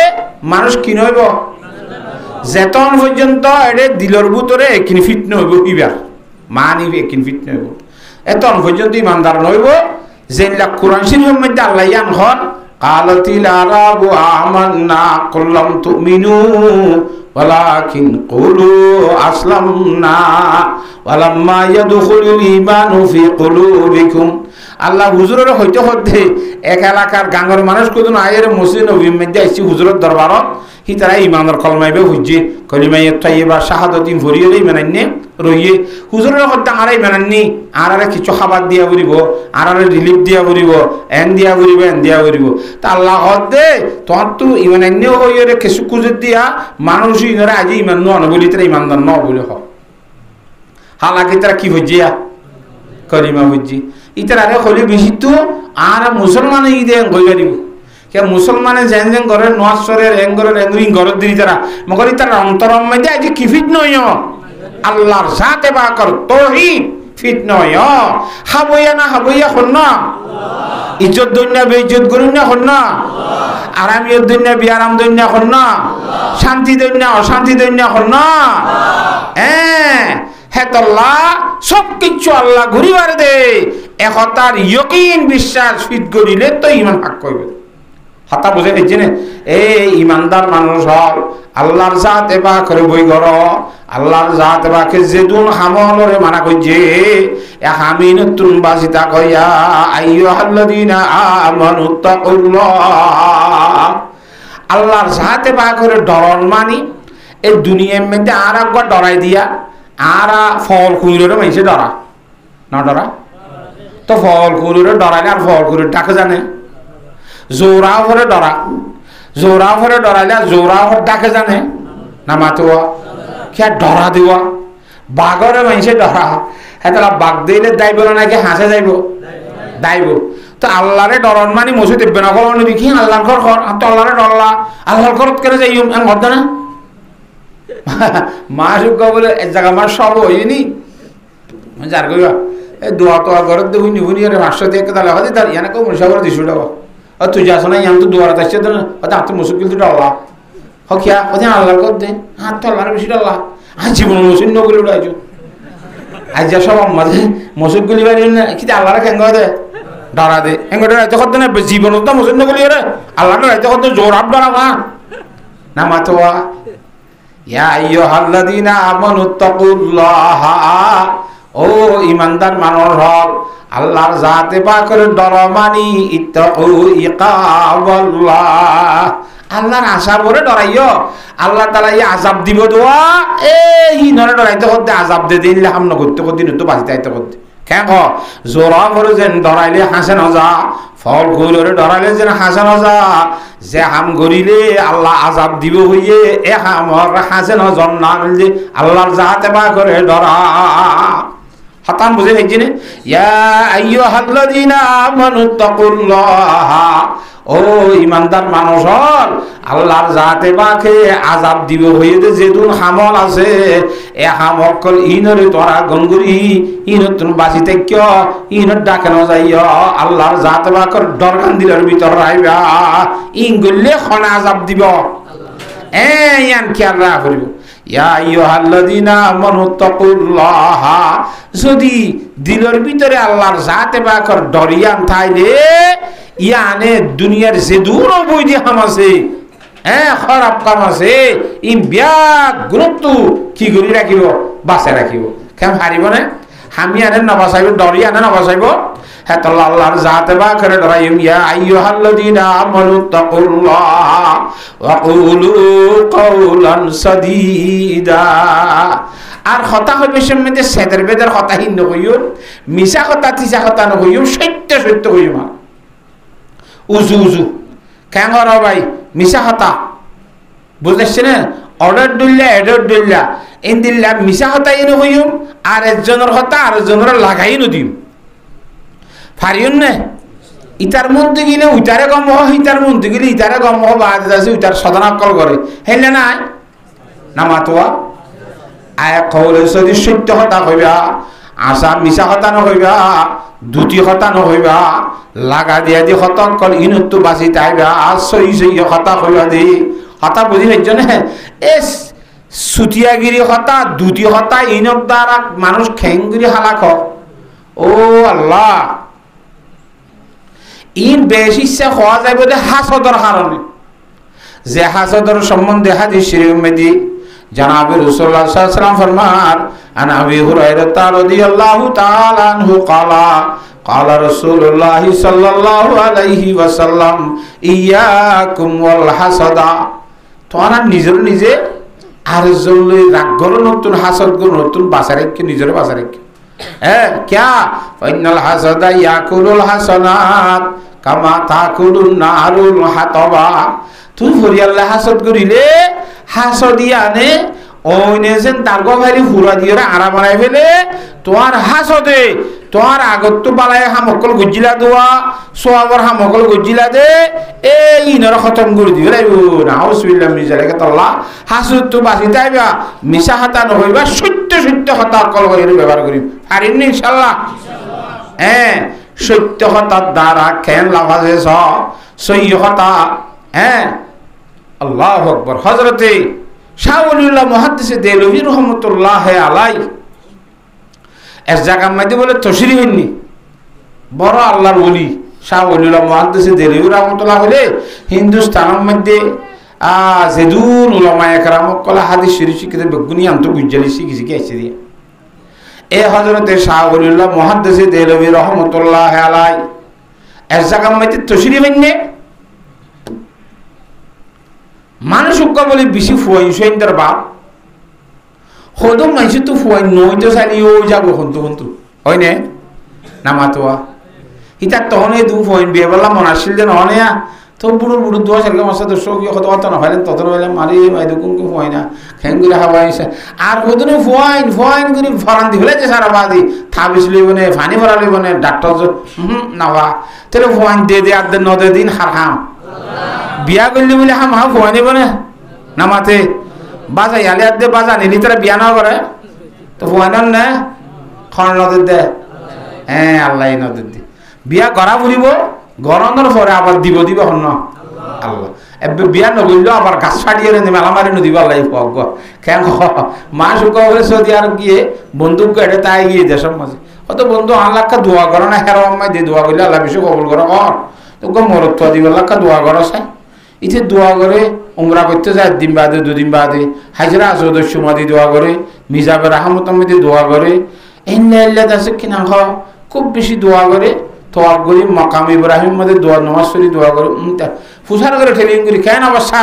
মানুষ কি নইব যেতন পর্যন্ত এটা দিলর ভিতরে একিন ফিট নইব ইবার মানিবে একিন ফিট নইব এতন পর্যন্ত ইমানদার নইব যেগুলা কোরআন শরীফের মধ্যে আল্লাহ ইয়ান হন কালাতিল আরাবু আমান্না কুল লাম তুমিনু ওয়ালাকিন কুলু আসলামনা ওয়ালাম্মা ইয়াদখুলুল ঈমানু ফি কুলুবিকুম। আল্লাহ হুজুরের হইতে হতে এক এলাকার গাঙ্গর মানুষ কোন আয়ের মসজিদ নবীর মধ্যে আইছি হুজুরের দরবারত হি তারা ইমানের কলমাইবে হুজ্জে কলিমাই তাইয়্যিবা শাহাদাতিন ভরিয়ে ইমানান্নে রইয়ে হুজুরের হতে আর ইমানান্নি আর কিছু খাবার দিয়া বলিব আর রিলিফ দিয়া বলিব এন দিয়া বলিব এন দিয়া বলিব তা আল্লাহ হতে তোর তো ইমানান্নে হইয়ে কিছু কুজে দিয়া মানুষ ইনরা আজি ইমান ন বলি তারা ইমানদার ন বলে হ হালাকি তারা কি হজ্জিয়া কলিমা হজ্জি ইতারা হলে বেশি তো আর মুসলমান ঈদে গইয়া দিব কে মুসলমানে যেন যেন ঘরে নোয়াশরের এঙ্গরের এঙ্গুরি ঘরের দিই তারা মগর তার অন্তরম মধ্যে আজ কি ফিট নয় আল্লাহর সাথে বা কর তৌহিদ ফিট নয় হাবইয়া না হাবইয়া হন না ইজ্জত দুনিয়া বেইজ্জত করুন না হন না আরামিয়ত দুনিয়া বিআরাম দুনিয়া হন না শান্তি দুনিয়া অশান্তি দুনিয়া হন না হেতল্লাহ সব কিছু আল্লাহ ঘুরিবার দে একতার ইয়কিন বিশ্বাস ফিট করিলে তো ইমান হাক করবে হাতা বুঝে দিচ্ছি না এই ইমানদার মানুষ হল আল্লাহর জাত এবা করে বই গর আল্লাহর জাত এবাকে যেদুন হামলরে মানা কইছে এ হামিনাতুন বাসিতা কইয়া আইয়ুহাল্লাযীনা আমানুত্তাকুল্লাহ আল্লাহর জাত এবা করে ডরন মানি এই দুনিয়ার মধ্যে আর একবার ডরাই দিয়া আর ফল কুইরে মাইছে ডরা না ডরা তো ফল কুইরে ডরাইলে আর ফল কুইরে ডাকে জানে জোরা ভরে ডরা জোরা ভরে ডরাইলে জোরা ভরে ডাকে জানে না মাতুয়া কে ডরা দিওয়া বাঘরে মাইছে ডরা হ্যাঁ তাহলে বাঘ দিলে দাইব নাকি হাসে যাইব দাইব তো আল্লাহরে ডরন মানি মসু দেবে না কল দেখি আল্লাহর ঘর ঘর তো আল্লাহরে ডরলা আল্লাহর ঘর কেন যাই ঘর না মা সুজ্ঞা বলে এক জায়গা মার সব হইনি যার কইবা এই দোয়া তো ঘরের দেখুন নিবুনি আরে মাস্টার দিয়ে তাহলে হতে তার ইয়ানা কেউ মশা করে দিছু দেওয়া আর তুই যাস না ইয়ান তো দোয়ার আসছে তো হাত মুসুকিল তো ডাল্লা হকিয়া ওদের আল্লাহর কর দে হাত তো আল্লাহর বেশি ডাল্লা আর জীবন মসুন নগুলি উড়াইছো আজ যা সব আমাদের মসুক গুলি বাড়ি না কিন্তু আল্লাহরা কেঙ্গ দে ডরা দে এঙ্গ রাইতে কত না জীবন তো মসুন নগুলি রে আল্লাহর রাইতে কত জোর আপ ডরা না মাতোয়া ইয়া আইয়ুহাল্লাযীনা আমানুত্তাকুল্লাহ ও ইমানদার মানুষ হল আল্লাহর জাতে পাকের ডর মানি ইত্তাকু ইকাবাল্লাহ আল্লাহর আশা করে ডরাইও আল্লাহ তাআলা এই আযাব দিব দোয়া এই নরে ডরাইতে করতে আযাব দে দিলে হামনা করতে করতে তো বাঁচতে আইতে করতে কেন জোরা করে যেন ডরাইলে হাসে না যা ফল ঘুরে ডরাইলে যেন হাসে না যা যে হাম গরিলে আল্লাহ আযাব দিব হইয়ে এ হামর হাসে না জন্না যে আল্লাহর জাতে বা করে ডরা হাতান বুঝে দেখছিনে ইয়া আইয়ুহাল্লাযীনা আমানুত্তাকুল্লাহ ও ইমানদার মানুষ হল আল্লাহর জাতে বাকে আযাব দিব হইয়ে যেদুন হামল আছে এ হামল কল ইনরে তোরা গঙ্গুরি ইনত বাসি থেকে ইনত ডাকে না যাইও আল্লাহর জাতে বাকর দরগান দিলের ভিতর রাইবা ইন গলে খন আযাব দিব ইয়ান খেয়াল রাখব ইয়া আইয়ুহাল্লাযীনা আমানুত্তাকুল্লাহ যদি দিলের ভিতরে আল্লাহর জাতে বাকর ডরিয়ান থাইলে ইয়ানে দুনিয়ার যে দূর বৈধি হাম আছে খারাপ কাম আছে ই ব্যাগ গুরুত্ব কি করি রাখিব বাঁচাই রাখিব কেন হারিব না আমি আনে নবাচাইব ডরি আনে নবাচাইব হ্যাঁ তো আল্লাহর জাতে বা করে ডরাইম ইয়া আইয়ুহাল্লাযীনা আমানুত্তাকুল্লাহ ওয়া কুলু কাওলান সাদীদা আর কথা হইবে সম্বন্ধে সেদের বেদের কথা হিন নকইও মিছা কথা তিসা কথা নকইও সত্য সত্য কইও মা উজু উজু কেন র ভাই মিশা হতা বুঝতেছি না order দিল্লা এডার দিল্লা in দিল্লা Misha Hota in হইম আর একজনের হতা আর একজনের লাগাই নদিম ফারিউন না ইতার মধ্যে গেলে উইতারে গম হ ইতার মধ্যে গেলে ইতারে গম হ বাদ আছে উইতার সদনাকল করে হেলে না না মাতোয়া আয়া কওলে যদি সত্য হতা কইবা আশা মিশা হতা নহইবা দুটি হতা নহইবা লাগা দিয়া দি হতন কল ইনতো বাসি তাইবা আর সই সই হতা কইবা দি হতা বুঝি হইছনে এস সুতিয়াগিরি হতা দুটি হতা ইনক দ্বারা মানুষ খেঙ্গিরি হালাক ও আল্লাহ ইন বেশি ইচ্ছা হওয়া যাবে হাসদর কারণে যে হাসদর সম্বন্ধে হাদিস শরীফ মধ্যে জনাবে রাসূলুল্লাহ সাল্লাল্লাহু আলাইহি ওয়াসাল্লাম ফরমান আন আবি হুরায়রা রাদিয়াল্লাহু তাআলা আনহু ক্বালা ক্বালা রাসূলুল্লাহ সাল্লাল্লাহু আলাইহি ওয়াসাল্লাম ইয়াকুম ওয়াল হাসাদা তোমরা নিজে আর জলে রাগ করো নতুন হাসদ করো নতুন বাসারে কি নিজের বাসারে কি क्या ফাইনাল হাসাদা ইয়াকুলুল হাসানাত কামা তাকুলুন নারুল হাতাবা তুই ফরিয়াল্লাহ হাসদ করিলে হাসদিয়ানে ওইনে যেন তার গভারি ফুরা দিয়ে আড়া বানাই ফেলে তোমার হাসদে তোমার আগত তো বালাই হামকল গজিলা দোয়া সোয়াবর হামকল গজিলা দে এই ইনর খতম করে দিবে নাউজুবিল্লাহ মিন জালিকা তাআলা হাসদ তো বাসি তাইবা মিশা হাতা নহইবা সত্য সত্য কথা কল করে ব্যবহার করি পারিন ইনশাআল্লাহ হ্যাঁ সত্য কথার দ্বারা কেন লাভ আছে সই কথা হ্যাঁ আল্লাহু আকবার হযরতে শাহ ওলিউল্লাহ মুহাদ্দিস দেলভী রাহমাতুল্লাহ আলাইহি এর জায়গার মধ্যে বলে তশরিহ হয়নি বড় আল্লাহর ওলি শাহ ওলিউল্লাহ মুহাদ্দিস দেলভী রাহমাতুল্লাহ হলে হিন্দুস্তানের মধ্যে জেদুন উলামায়ে কেরাম কলা হাদিস শরীফ শিখতে বেগুনি আন্ত বুঝালি শিখি আইছে দিয়ে এ হযরতে শাহ ওলিউল্লাহ মুহাদ্দিস দেলভী রাহমাতুল্লাহ আলাইহি এর জায়গার মধ্যে তশরিহ হয়নি মানুষ বলে বেশি ফুয়াই সৈন্দার বাপ হদম মাইছে তো ফুয়াই নই তো চালি ও যাব হন্তু হয় নে নামাতোয়া ইতার তখন এই দু ফুয়াইন বিয়ে বললা মনাশিল যে নহনে তো বুড়ো দোয়া সারকে মাসা দর্শ কত অত না হইলেন তত হইলেন মারি মাই দুকুম কি ফুয়াই না খেং করে হাওয়াইছে আর হদনে ফুয়াইন করে ফরান্দি হলে যে সারা বাদি থাবিস লইবনে ফানি ভরা লইবনে ডাক্তার নাওয়া তেরে ফুয়াইন দে আর ন দে দিন হারহাম বিয়া করলি বলে হাম হা ফুয়াই নিব না মাতে বাজা ইয়ালে দে বাজা নিলি তারা বিয়া না করে তো ফুয়াই না খন নদীর দে হ্যাঁ আল্লাহ নদীর দি বিয়া গড়া ফুরিব গরমের পরে আবার দিব হন আল্লাহ এবার বিয়া নগরলেও আবার গাছ ফাটিয়ে মেলামারি নদীব আল্লাহ ফুয়াগ কেন মা শুকা বলে সৌদি আর গিয়ে বন্দুক গাড়ে তাই গিয়ে দেশের মাঝে অত বন্ধু আল্লাহকে দোয়া করো না হেরো আম্মাই দিয়ে দোয়া করলে আল্লাহ বেশি কবল করো কর তোকে মরত দিব আল্লাহকে দোয়া করো চাই ইতে দোয়া করে উমরা করতে যায় একদিন বাদে দুদিন বাদে হাজরা আজদের সময় দোয়া করে মিজাবের আহমদে দোয়া করে এল্লা আছে কিনা খুব বেশি দোয়া করে তোয়াব করি মকাম ইব্রাহিম মধ্যে দোয়া নমাজ করি দোয়া করে ফুসার করে ঠেলিং করি কেন অবস্থা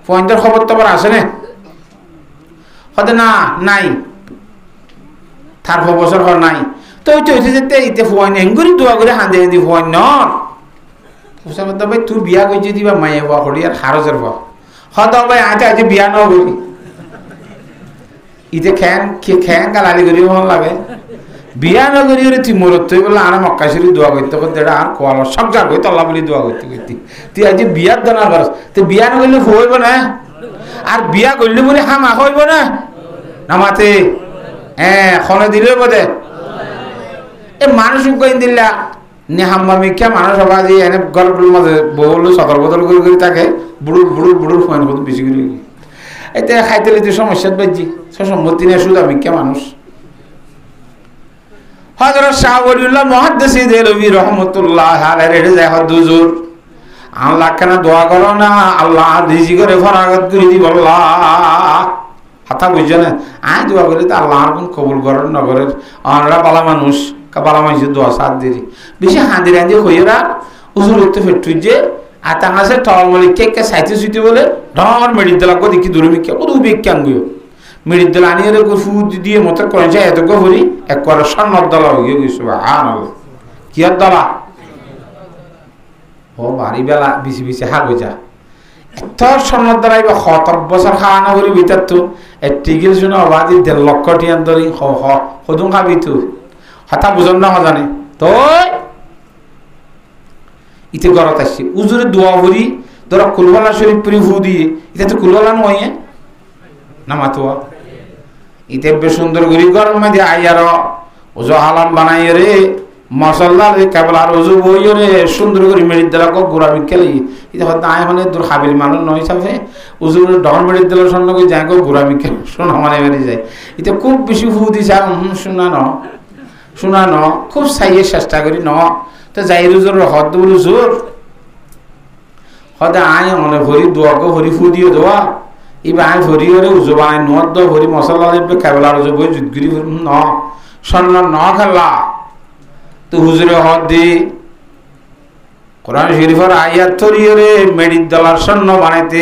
পয়েন্টের খবর তো আবার আসে না হতে না নাই তার বছর হর নাই তো ওই তো যেতে ইতে ফোয়াইন এঙ্গুরি দোয়া করে হাঁদে হাঁদি ফোয়াইন ন ফুসার মধ্যে ভাই তুই বিয়া করছি দিবা মাইয়া বা করি আর হারজের বা হত ভাই আজ বিয়া ন করি ইতে খ্যাং গালালি করি মন লাগে বিয়া না করি তুই মরত তুই বলে আর মক্কা শরীফ দোয়া করতে করতে এটা আর কোয়াল সব যা কই তল্লা বলি দোয়া করতে তুই আজ বিয়ার দানা করস তুই বিয়া না করলে হইব না আর বিয়া করলে বলে হামা হইব না নামাতে হ্যাঁ খনে দিলে বোধে এ মানুষ কইন দিলা নেহাম্মা মিখ্যা মানুষ সবাই যে এনে গল্পের মাঝে বউল সদর বদল করে থাকে বুড়ুর ফোন কত বেশি করে এতে খাইতে লিতে সমস্যার বাজি সম্মতি নিয়ে সুদা মিখ্যা মানুষ হযরত শাহ ওলিউল্লাহ মুহাদ্দিস দেলভী রাহমাতুল্লাহ আলাইহি যায় হুজুর আল্লাহ কেন দোয়া করো না আল্লাহ রিজি করে ফরাগত করে দিব আল্লাহ হাতা বুঝছো না আয় দোয়া করলে তো আল্লাহ কোন কবুল করেন না করেন আমরা বালা মানুষ বালা মানুষের দোয়া সাথ দিই বেশি হাঁদি রাঁধি হইরা হুজুর উঠতে ফেটুই যে আর তার কাছে টল মলিক কে সাইতে সুইতে বলে ঢর মেডিক দিলা কো দেখি দূরে মিক্কা কত বিজ্ঞান গিয়ে মেডিক দিলা আনিয়ে রে ফু দিয়ে মতো করে যায় এত গহরি এক করে সন্ন্যত দলা হয়ে গেছে সুবহানাল্লাহ কি আর দলা ও বাড়ি বেলা বিছি হাগ হয়ে যা এত সন্ন্যত দলাই বা খতর বছর খাওয়ানো করি ভিতর তো টিকিল শুনে অবাদি 1.5 লক্ষ টিয়ান ধরি হদুম খাবি তো হতা বুঝন না জানে তো ইতে গরত আসছে উজুরে দোয়া ভরি ধরো কুলওয়ালা শরীফ পুরি ফু দিয়ে এটা তো কুলওয়ালা নয় না মাতোয়া ইতে বেশ সুন্দর করি গরম মধ্যে আইয়ার ওজো হালাম বানাই রে মশলা রে কেবল আর ওজু বই রে সুন্দর করে মেরিট দিলা কক গোড়া বিকেলি এটা হয়তো আয় মানে দূর হাবিল মানুষ নয় সাথে উজুর ডর মেরিট দিলার সঙ্গে করে যায় গোড়া বিকেল শোনা মানে বেরিয়ে যায় এটা খুব বেশি ফু দিছে শোনানো খুব চাইয়ে চেষ্টা করি ন তো যাই রুজোর হদ বলু জোর হদে আয় মনে ভরি দোয়াকে ভরি ফু দিয়ে দেওয়া এবার আয় ভরি হরে উজো বানাই নদ দ ভরি মশলা দেবে কেবল আর উজো বই জুতগিরি ন স্বর্ণ ন খেলা তো হুজুরে হদ দি কোরআন শরীফের আয়াত থরিয়রে মেডির দলার স্বর্ণ বানাইতে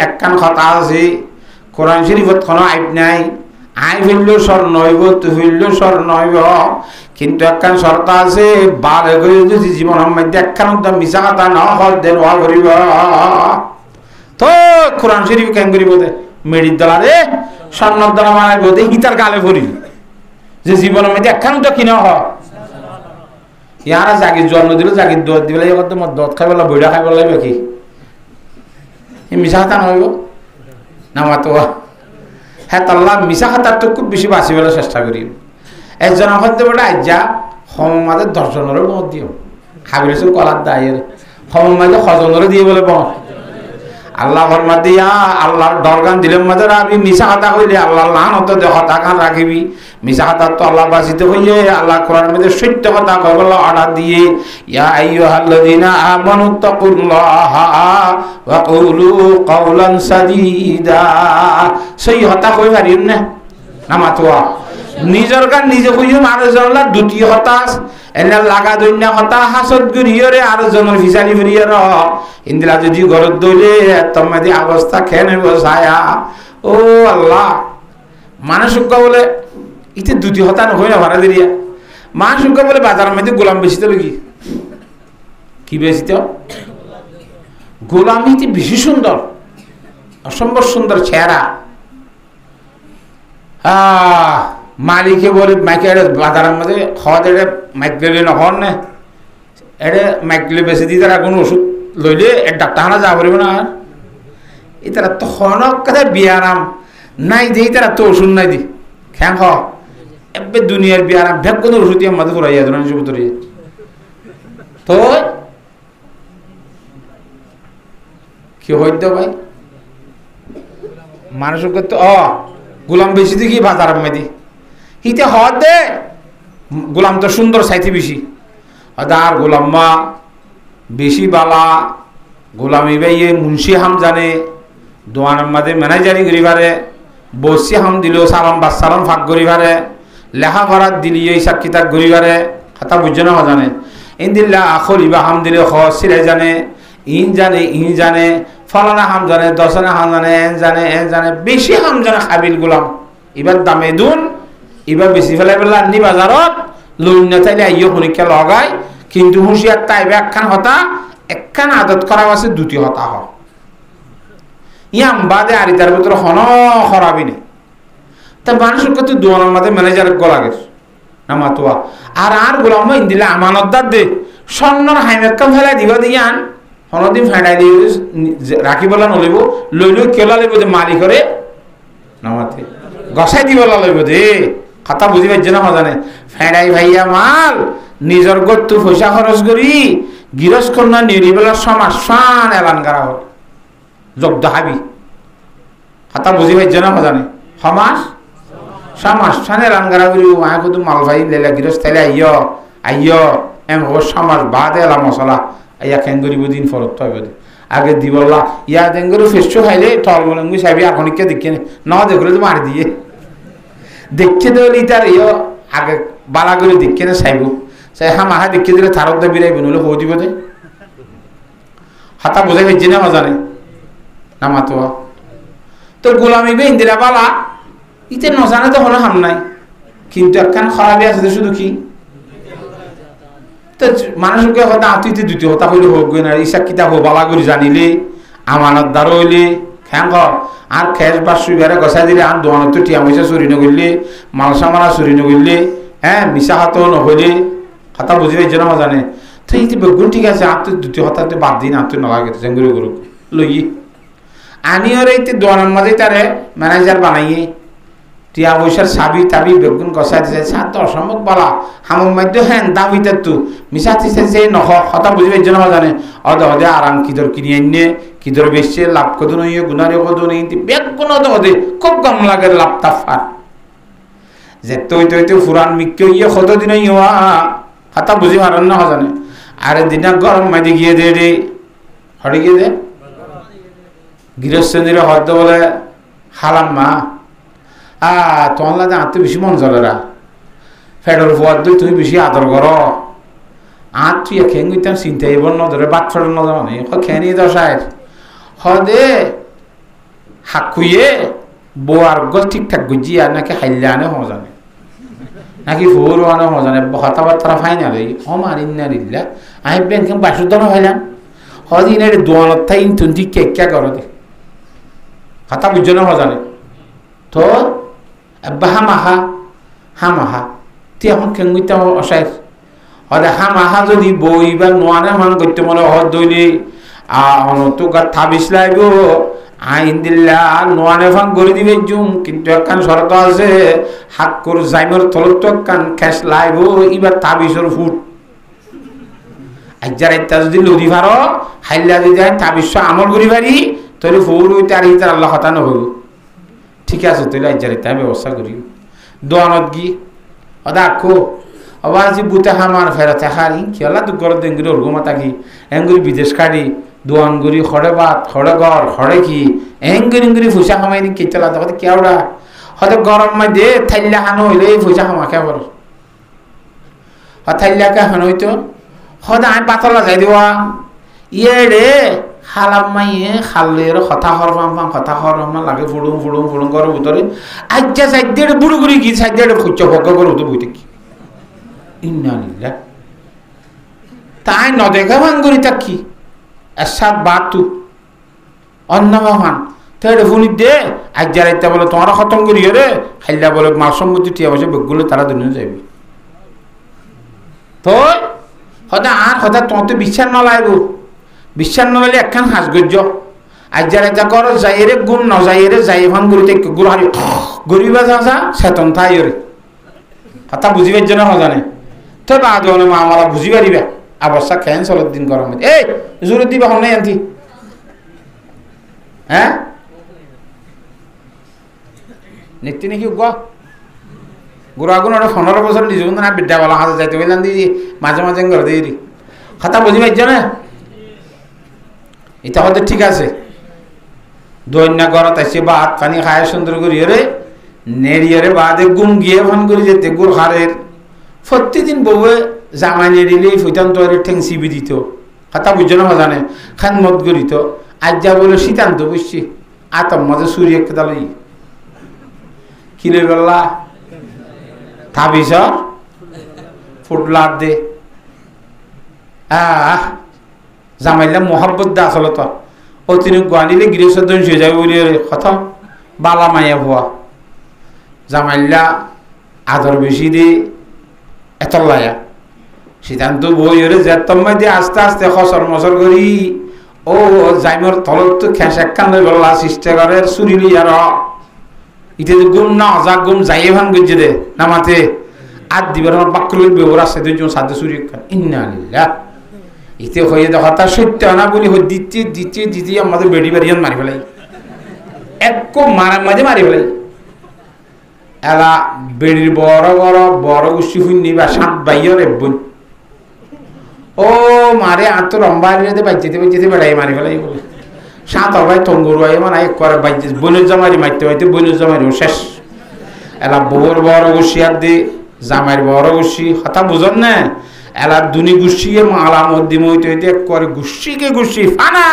একখান কথা আছে কোরআন শরীফত কোনো আইব নাই আই ফেললেও স্বর্ণ হইব তুই ফেললেও স্বর্ণ হইব কিন্তু একখান শর্ত আছে বারে করে যদি জীবনের মধ্যে একখান মিশা কথা না হল দেন ওয়া করিব তো কোরআন শরীফ কেন করিব দে মেডির দলারে স্বর্ণর দ্বারা বানাইব দে ইতার গালে ভরি যে জীবনের মধ্যে একখান তো কিনা হয় ইয়ারা জাগির জন্ম দিল জাগির দোয়ার দিবে এই কথা মত দত খাইবলা বইটা খাইবলা লাগবে কি মিশা কথা নহইব না মাতো হ্যাঁ তাল্লা মিশা খাতার তো খুব বেশি বাঁচি বলে চেষ্টা করি একজনের মধ্যে বলে আজ্জা সমাজের দর্শনেরও মত দিও খাবিরেছে কলার দায়ের সমাজে সজনেরও দিয়ে বলে বল আল্লাহ ফরমা দিয়া আল্লাহর দরগান দিলেন মাঝে রাখবি মিশা খাতা হইলে আল্লাহ লান হতো হতা খান রাখিবি মিশা খাতা তো আল্লাহ বাঁচিতে হইলে আল্লাহ কোরআন মধ্যে সত্য কথা কইবলা অর্ডার দিয়ে ইয়া আইয়ুহাল্লাযীনা আমানু তাকুল্লাহা ওয়া কুলু কাওলান সাদীদা সেই হতা কই পারিন না নামাতোয়া নিজের গান নিজে কইও আরেকজনের দ্বিতীয় হতাশ এনে লাগা দৈন্য হতা হাসত গরিয়রে আরেকজনের ফিসালি ফিরিয়র ইন্দিরা যদি ঘরত দইলে তোমাদি অবস্থা খেয়ে বসায়া ও আল্লাহ মানুষকে বলে ইতে দ্বিতীয় হতা নয় না ভাড়া দিরিয়া মানুষকে বলে বাজারের মধ্যে গোলাম বেশিতে লগি কি বেশিতে গোলামিতে বেশি সুন্দর অসম্ভব সুন্দর চেহারা মালিকে বলে মাইকে বাজারের মধ্যে খাওয়া দেয় মাইকলে নহন না এটা মাইকলে বেশি দিয়ে তারা কোনো ওষুধ লইলে ডাক্তার হানা যা পারবে না এই তারা তো হনক কথা বিয়ারাম নাই দিই তারা তো ওষুধ নাই দি খ্যাং খ এবে দুনিয়ার বিয়ারাম ভেক কোনো ওষুধ দিয়ে মাঝে ফুরাইয়া ধরেন সবুতরি তো কি হইতে ভাই মানুষকে তো গোলাম বেশি দেখি বাজারের মধ্যে হিতে হদ দে গোলাম তো সুন্দর চাইতে বেশি আর গোলাম মা বেশি বালা গোলামি বাইয়ে মুন্সি হাম জানে দোয়ানের মাঝে ম্যানেজারি করি পারে বসি হাম দিল সালাম বাসালাম ফাঁক করি পারে লেখা করার দিলি এই সাক্ষিতাক করি পারে খাতা বুঝছে না জানে ইন দিল্লা খলিবা হাম দিলে খ সিরে জানে ইন জানে ফলানা হাম জানে দশনা হাম জানে এন জানে বেশি হাম জানে খাবিল গোলাম এবার দামে দুন এবার বেশি ফেলাই পেলে আনি বাজারত লইন না চাইলে আইয় পরীক্ষা লগায় কিন্তু হুঁশিয়ার তাইবে একখান হতা একখান আদত করা আছে দুটি হতা হ ইয়াম বাদে আর তার ভিতরে হন খরাবি নেই তা মানুষের কত দোয়ানোর মাঝে ম্যানেজার গলাগের না মাতোয়া আর গোলাম দিলে আমানতদার দে স্বর্ণর হাইমেক্কা ফেলাই দিবা দিয়ান হনদিন ফেঁটাই দিয়ে রাখি বলা নলিব লইলেও কেলা লইব যে মারি করে নামাতে গসাই দিবলা লইব দে কথা বুঝি পাইছে না জানে ফেঁড়াই ভাইয়া মাল নিজের গত্তু পয়সা খরচ করি গিরস কন্যা নিরিবেলার সমাজ সান এলান করা হোক জব্দ হাবি কথা বুঝি পাইছে না জানে সমাজ সমাজ সান এলান করা করি মায় কত মাল ভাই লেলা গিরস তাইলে আইয় এম হব সমাজ বাদ এলা মশলা ইয়া খেঙ্গুরিব দিন ফরত হইব আগে দিবলা ইয়া দেঙ্গুরি ফেসছো খাইলে টল মলঙ্গি সাহেবি এখনকে দেখে না দেখলে তো মারি দিয়ে দেখে দিলে তার ইয়ে আগে বালা করে দেখে না চাইব চাই হামাহা দেখে দিলে থারত দা বিরাইব নলে হো দিব দে হাতা বোঝাই পাইছে না জানে না মাতোয়া তোর গোলামি বে ইন্দিরা বালা ইতে নজানে তো হলো হাম নাই কিন্তু একখান খারাপই আছে শুধু কি তো মানুষকে হয়তো আতিথি দ্বিতীয় হতা হইলে হোক না ইসা কিতা হো বালা করে জানিলে আমানতদার হইলে খ্যাং আর খেস বা সুইবারে গসাই দিলে আর দোয়ানত টিয়া পয়সা চুরি নগরলে মাল সামানা চুরি নগরলে হ্যাঁ মিশা হাত নহলে হাতা বুঝি পাইছে না জানে তো এই বেগুন ঠিক আছে আর তুই দ্বিতীয় হতাতে বাদ দিন আর তুই নালাগে জেঙ্গুরি করুক লই আনি ওর এই দোয়ানের মাঝে তারে ম্যানেজার বানাইয়ে টিয়া পয়সার সাবি তাবি বেগুন গসাই দিছে সাত অসম্ভব বলা হামুর মধ্যে হ্যাঁ দাবিতে তু মিশা দিছে যে নখ হতা বুঝি পাইছে না জানে অদে অদে আরাম কিদর কিনি আনিয়ে কিদর বেশি লাভ কদু নই গুনারে কদু নেই বেগুন অদে অদে খুব কম লাগে লাভ তাফার যে তুই ফুরান মিক্কে ইয়ে কত দিন ইয়া হাতা বুঝি পারেন না জানে আরে দিনা গরম মাঝে গিয়ে দে রে হটে গিয়ে দে গৃহস্থ হয়তো বলে হালাম মা তোমার লাগে আঁতে বেশি মন চলেরা ফেডর ফুয়ার দুই তুমি বেশি আদর করো তুই খেয়ে গইতাম চিন্তা এবার নজরে বাদ ফেডর নজর মানে খেয়ে নিয়ে যাও সাহেব হদে হাকুয়ে বোয়ার গল ঠিকঠাক গুজি আর নাকি হাইলে আনে হজানে নাকি ফুর আনে হজানে কথাবার্তা ফাইনাল আমার ইন্নারিল্লা আমি ব্যাংক বাসুদন হইলাম হদিন এর দোয়ানত থাই ইনতুন ঠিক কে করো দে কথা বুঝছো না হজানে তো আব্বা হামাহা তুই এখন কেঙ্গুইতে অসাইর হলে হামাহা যদি বই বা নোয়ানে মান করতে মনে হদ দইলে তো গা থাবিস লাইব আইন দিল্লা নোয়ানে ফান করে দিবে জুম কিন্তু একখান শর্ত আছে হাত কর জাইমর তলত তো একখান খেস লাইব এবার থাবিসর ফুট আজ্জার ইত্যা যদি লদি ভারো হাইল্লা যদি থাবিস আমল করি পারি তাহলে ফুর হইতে আর ইতার আল্লাহ কথা নহব ঠিক আছে তাহলে আজ্জার ইত্যা ব্যবস্থা করি দোয়ানত গি অদা আখো আবার যে বুতে হামার ফেরাতে হারি খেলা দু গর দেঙ্গুরি ওরগুমা থাকি এঙ্গুরি বিদেশ কাড়ি দোয়ানগুড়ি খড়ে ভাত খড়ে ঘর খড়ে কি এঙ্গুরি ফুসা খামাই নি কেচলা তখন কেওড়া হয়তো গরম মাঝে থাইল্লা হানো হইলে এই ফুসা খামা খেবর থাইল্লাকে হানো হইতো হয়তো আমি পাতলা যাই দেওয়া ইয়ে রে হালাম মাইয়ে খালের কথা হরফাম কথা হরফাম লাগে ফুড়ুম করে ভিতরে আজ্জা সাইড দিয়ে বুড়ো বুড়ি গিয়ে সাইড দিয়ে খুঁজ ভগ্গ করে উঠে বইতে কি ইন্নালিল্লাহ তাই নদেখা ভাঙ্গুরি তাকি এসাদ বাতু অন্য ভান তাহলে ফোন দে আজ যারা বলে তোমার খতম করি রে খাইলা বলে মার সম্মতি টিয়া বসে বেগগুলো তারা দুনিয়া যাবে তো হঠাৎ আর হঠাৎ তোমার তো বিশ্বাস নলাইব বিশ্বাস নলাইলে একখান হাঁসগর্য আজ যারা কর যাই রে গুম ন যাই রে যাই ভান গুড়িতে গুড় হারি গরিবা যা সেতন তাই রে হঠাৎ বুঝিবার জন্য হজানে তো বাদ মা আমরা বুঝি পারিবা অবস্থা খেয়েন চলত দিন গরম এই জোরে দিবা হন নাই আনতি হ্যাঁ নিত্যি নাকি গুড়াগুন 15 বছর নিজে না বিদ্যাবেলা হাতে যাইতে বললাম দিদি মাঝে মাঝে ঘর দিয়ে খাতা বুঝি পাইছ না এটা হয়তো ঠিক আছে দৈন্য গরত আসছে ভাত পানি খায় সুন্দর করিয়ে রে নেড়িয়ে রে বাদে গুম গিয়ে ফোন করে যেতে গুড় হারের প্রতিদিন বউয়ে জামাই নেড়িলে ফুটান তোর ঠেং চিবি দিত কথা বুঝছো না জানে খান মত করিত আজ যা বলে শীতান্ত বুঝছি আতম মজা সূর্য একটা কিলে বেলা থাবিস ফুটলা দে জামাইলা মোহাব্বত দা আসলে তো ও তিনি গোয়ানিলে গৃহস্থ হয়ে যাবে বলি কথা বালা মাইয়া ভুয়া জামাইলা আদর বেশি দে এতলায়া সিদ্ধান্ত বই ওরে যেতমাই দিয়ে আস্তে আস্তে খসর মসর করি ও জাইমর তলত তো খেস একখান বললা চেষ্টা করে চুরিলি আর ইতে গুম না অজা গুম যাই ভান গজ্জে দে নামাতে আর দিবার আমার বাক্যলের ব্যবহার আছে দুজন সাথে চুরি ইন্নালিল্লাহ ইতে হয়ে দেখো তার সত্য না বলি দিতে আমাদের বেড়ি বাড়িয়ান মারি ফেলাই এক মারার মাঝে মারি ফেলাই এলা বেড়ির বড় গোষ্ঠী শুনি বা সাত বাইয়ের বোন ও মারে আত রম্বাইতে বাইতে বেড়াই মারি ফেলাই বলে সাত ভাই তঙ্গুরুয়াই মানে এক করে বাইতে বনের জামারি মারতে বনের জামারি শেষ এলা বউর বড় গোষ্ঠী আর দি জামাইয়ের বড় গোষ্ঠী হতা বুঝন না এলা দুনি গোষ্ঠী মালা মধ্যম হইতে হইতে এক করে গোষ্ঠী ফানা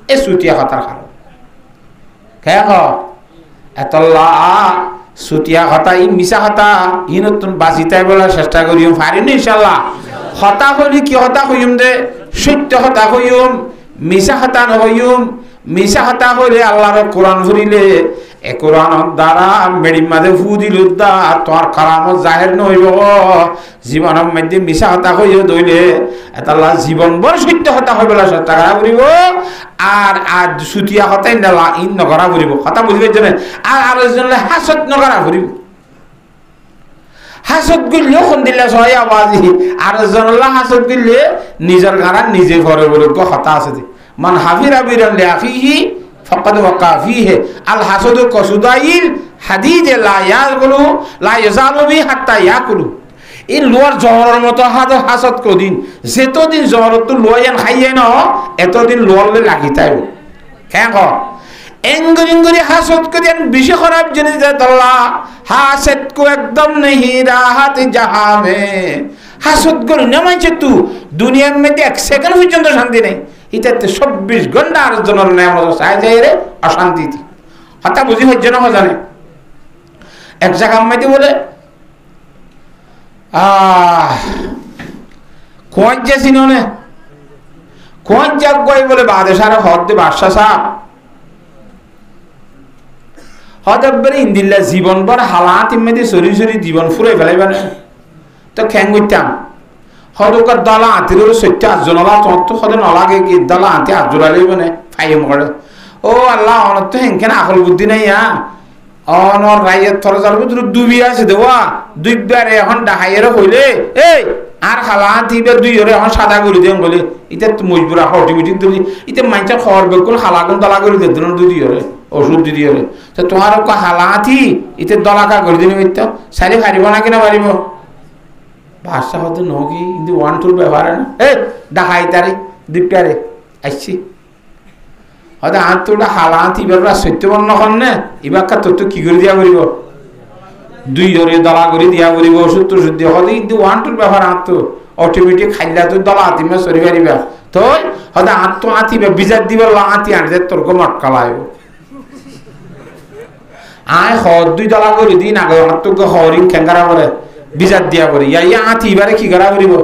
এ সুতিয়া হতার কারণ খেয়ে এতল্লা সুতিয়া হতা ই মিশা হতা ই নতুন বাঁচিতাই বলার চেষ্টা করিম পারিনি ইনশাল্লাহ হতা হলি কি হতা হইম দে সত্য হতা হইম মিশা হতা নহইম মিশা হতা হইলে আল্লাহর কোরআন ফুরিলে এ কোরআন দ্বারা মেডির মাঝে ফু দিল তোর কারামত জাহের নহইব জীবনের মধ্যে মিশা হতা হইও দইলে এতাল্লাহ জীবন বড় সত্য হতা হই বলা চেষ্টা করা করিব আর সুতিয়া হতাই নেলা ইন নকরা করিব কথা বুঝবে জন্য আর জনে হাসত নকরা করিব হাসত করলেও সন্দিল্লা সহায় আবাজি আর জনলা হাসত করলে নিজের গানা নিজে ঘরে বলে হতা আছে মান হাফিরা বিরান লিআখিহি ফাকাদ ওয়াকা ফিহি আল হাসাদু কসুদাইল হাদিদ লা ইয়াকুলু লা ইয়াজালু বি হাত্তা ইয়াকুলু এই লোয়ার জ্বরের মতো হাসত কদিন যেতদিন জ্বর তো লোয়াইয়ান খাইয়ে ন এতদিন লোয়ারলে লাগি তাই কেন এঙ্গুরি হাসত করিয়ান বেশি খারাপ জিনিস দেতল্লা হাসত কো একদম নেহি রাহাত জাহামে হাসত করি না মানছে তু দুনিয়ার মধ্যে 1 সেকেন্ড পর্যন্ত শান্তি নেই ইতাতে 24 ঘন্টা আর জনের নেমত চাই যায় রে অশান্তি হতা বুঝি হচ্ছে না জানে এক জায়গা মধ্যে বলে কোন যে সিননে কোন জাগ গই বলে বাদেশারে হদ দে বাদশা সাহেব হদবরে ইন্দিল্লা জীবন বড় হালাত ইমেদি সরি সরি জীবন ফুরে ফেলাইবা না তো খ্যাং গইতাম হদকার দলা আতির 70 জনলা তো হদে নলাগে কি দলা আতি আজুরা লইবনে ফাইম করে ও আল্লাহ অনত হেনকেন আকল বুদ্ধি নাই অনর রাইয়ের থর যার ভিতরে ডুবি আছে দেওয়া দুইবারে এখন ডাহাইয়ের হইলে এই আর খালা দিবে দুইরে এখন সাদা করে দেন বলে এটা তো মজবুরা অটোমেটিক দিলি এটা মাইনটা খবর বেকুল খালা কোন দলা করে দেন দুইরে ওষুধ দিয়ে তো তোমার হালাথি এটা দলাকা করে দিন মিথ্যা সারি হারিব না কিনা পারিব ভাষা হতো নকি কিন্তু 1 2 ব্যবহার না এ ডাহাই তারে দুইটারে আসছি হয়তো আত্মটা হালাথি বেলা সত্যবর্ণ হন না এবার তোর তো কি করে দিয়া করিব দুই ধরে দলা করে দিয়া করিব ওষুধ টষুধ দিয়ে হলে কিন্তু 1 2 ব্যবহার আত্ম অটোমেটিক খাইলা তো দলা আতিমা সরি পারিবা তো হয়তো আত্ম আতিবা বিজার দিবা আতি আনতে তোর গো মটকালাইব আয় হদ দুই দলা করে দিন আগে তোকে হরিং খেঙ্গারা করে বিজার দিয়া করি ইয়া আতি এবারে কি করা করিব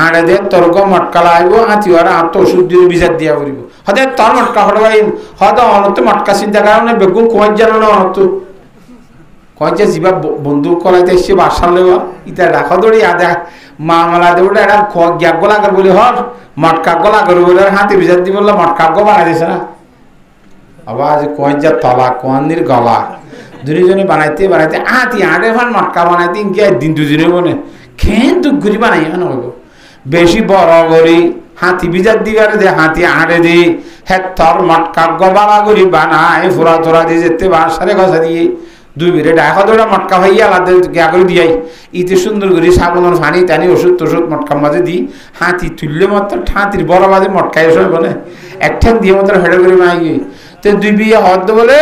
আড়ে দে তোর গো মটকালা আইব আতি আর আত্ম ওষুধ দিয়ে বিজার দিয়া করিব হদে তোর মটকা হড়াই হদ অনত মটকা চিন্তা কারণে বেগুন কোয়াই জানো না অনত কয় যে জীবা বন্ধু কলাইতে এসে বাসার লেবা ইটা রাখা দড়ি আদা মামলা দেবটা এটা গ্যাপ গলা কর বলি হর মটকা গলা করে বলে হাতে বিজার দি বললো মটকা গো বানাই দিছে না আবার কয় যা তলা কোয়ানির গলা দুজনে বানাইতে বানাইতে আতি আড়ে ফান মটকা বানাইতে ইনকে দিন দুজনে বনে খেন দুগুরি বানাই না হইব বেশি বড় করি হাতি বিজার দিগারে দে হাতি আড়ে দি হেতর মটকা গবালা করি বানাই ফুরা তোরা দিয়ে যেতে বাসারে গছা দিয়ে দুই বেড়ে ডাকা দৌড়া মটকা ভাইয়া আলাদা গিয়া করে দিয়াই ইতে সুন্দর করে সাবনের ফানি টানি ওষুধ টষুধ মটকার মাঝে দিই হাতি তুললে মাত্র হাতির বড় মাঝে মটকাই এসে বলে এক ঠ্যাং দিয়ে মাত্র হেঁটে করে মাই গিয়ে তো দুই বিয়ে হদ বলে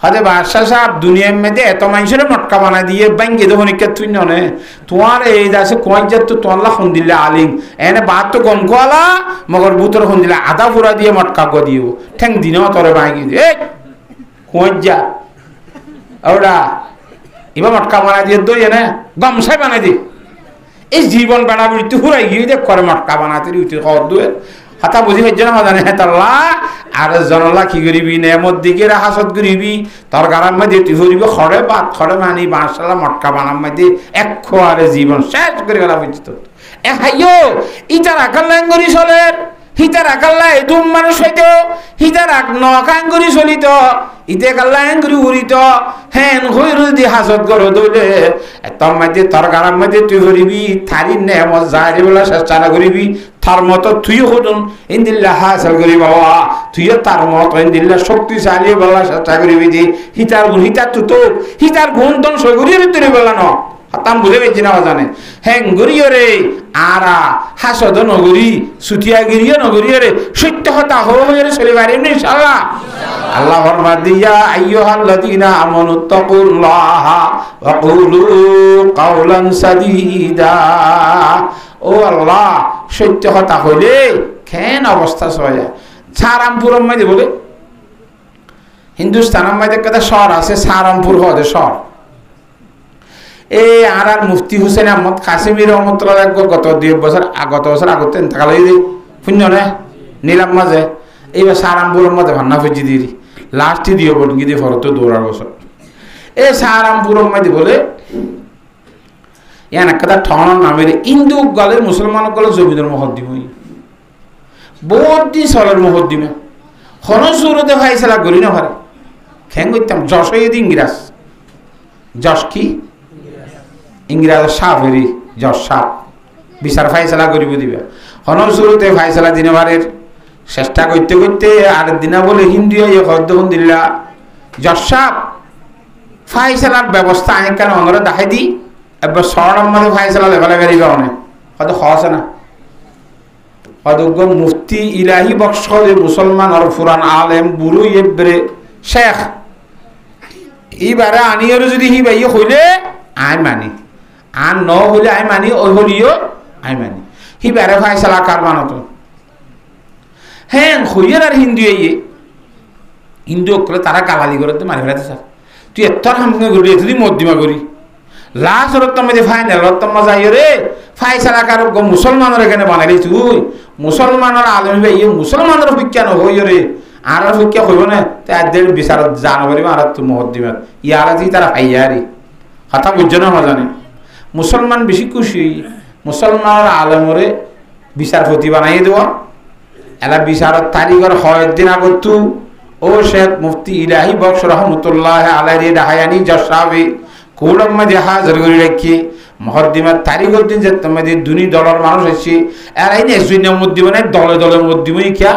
হদে বাদশা সাহেব দুনিয়ার মধ্যে এত মানুষের মটকা বানাই দিয়ে ব্যাঙ্গে তো হনিকা তুই নে তোমার এই দাসে কোয়াই যা তো তোমার ফোন দিলে আলিম এনে বাদ তো গম কোয়ালা মগর বুতর ফোন দিলে আধা ফুরা দিয়ে মটকা গো দিও ঠ্যাং দিনেও তোরে ভাঙি দিয়ে কোয়াই যা ওরা এবার মটকা বানাই দিয়ে দই এনে গামছাই বানাই দি এই জীবন বানাবি তুই ফুরাই গিয়ে দেখ করে মটকা বানাতে উঠে হদ দুয়ে হাতা বুঝি হচ্ছে না জানে হেতাল্লা আর জনলা কি করিবি নেমত দিকে হাসত করিবি তোর গারাম মধ্যে তুই ফুরিবি খড়ে বাদ খড়ে মানি বাঁশালা মটকা বানাম মধ্যে এক খোয়ারে জীবন শেষ করে গেলা বুঝত এ হাইও ইটার আকাল লাঙ্গরি চলের হিতার আকাল্লা এদুম মানুষ হইতো হিতার আক নকাঙ্গুরি চলিত ইতে কাল্লা এঙ্গুরি উড়িত হেন হইরু দি হাসত গর দইলে তোর মধ্যে তোর গারাম মধ্যে তুই করিবি থারি নেমত যাই বলা চেষ্টা না করিবি তার মতো তুইও হতুন ইন্দিল্লা হাসল করি বাবা তুইও তার মতো ইন্দিল্লা শক্তিশালী বলা চেষ্টা করিবি দি হিতার গুণ হিতার তো হিতার গুণ তন সই করিয়ে তুই বলা ন হাতাম বুঝে পেয়েছি না জানে হ্যাঁ গড়িয়ে রে আরা হাসদ নগরী সুটিয়া গিরিয়ে নগরী রে সত্য হতা হয়ে চলে পারে ইনশাআল্লাহ আল্লাহ ফরমা দিয়া আইয়ুহাল্লাযীনা আমানুত্তাকুল্লাহ ওয়া কুলু কাওলান সাদীদা ও আল্লাহ সত্য হতা হইলে কেন অবস্থা সয়া সারামপুরের মধ্যে বলে হিন্দুস্তানের মধ্যে একটা শহর আছে সারামপুর হদে শহর এই আর মুফতি হুসেন আহমদ কাশ্মীর রহমতুল্লাহ গত 2 বছর আগতে থাকাল শূন্য নে নিলাম মাঝে এইবার সারামপুরের মধ্যে ভান্না ফুজি দিই লাস্টে দিয়ে বল গিয়ে ফরত 2 বছর এই সারামপুরের মধ্যে বলে ইয়ান একটা ঠন নামের হিন্দু গলে মুসলমান গলে জমিদের মহদ্দিমই বহুত দিন সলের মহদ্দিমে হন সুরতে ভাইছিলা গরি না ভারে খেং করতাম যশ দিন ইংরাজ যশ কি ইংরাজ সাফেরি যশ সাপ বিচার ফাইসলা করিব দিবে হন শুরুতে ফাইসলা দিনবারের চেষ্টা করতে করতে আর দিনা বলে হিন্দু হদ্দন দিল্লা যশ সাপ ফাইসলার ব্যবস্থা আইন কেন অনরা দেখাই দি এবার সরম মধ্যে ফাইসলা লেখালে গাড়ি কারণে হয়তো হওয়া না অযোগ্য মুফতি ইলাহি বক্স মুসলমান আর ফুরান আলেম বুড়ো এবারে শেখ এইবারে আনিয়ারও যদি হি ভাই হইলে আই মানি আর ন হইলে আই মানি ওই হলিও আই মানি হি বারে ফাইসলা কার মানত হ্যাঁ হইয়ার আর হিন্দু হিন্দু করে তারা গালালি করে তো মারি ফেলাতে স্যার তুই এত হামকে করি তুই মধ্যমা করি লাস্ট রত্তম মধ্যে ফাইনাল রত্তম যাই রে ফাইসলা কার মুসলমানের এখানে বানাইলি তুই মুসলমানের আলমী ভাই মুসলমানের বিজ্ঞান হই রে আর শিক্ষা হইব না তাদের বিচারত জানো পারিব আর তো মহদ্দিমাত ইয়ারা যে তারা হাইয়ারি কথা বুঝছো না জানে মুসলমান বেশি খুশি মুসলমানের আলমরে বিচারপতি বানাই দেওয়া এলা বিচারত তারিখের হয় দিন আগত ও শেখ মুফতি ইলাহি বক্স রহমতুল্লাহ আলাইহি ডাহায়ানি জশরাবি কোলম মধ্যে হাজির করে রাখি মহদ্দিমার তারিখের দিন যে তোমাদের দুনি দলের মানুষ আছে এরা এই নেসুইন মধ্যে দলে দলে মধ্যে কিয়া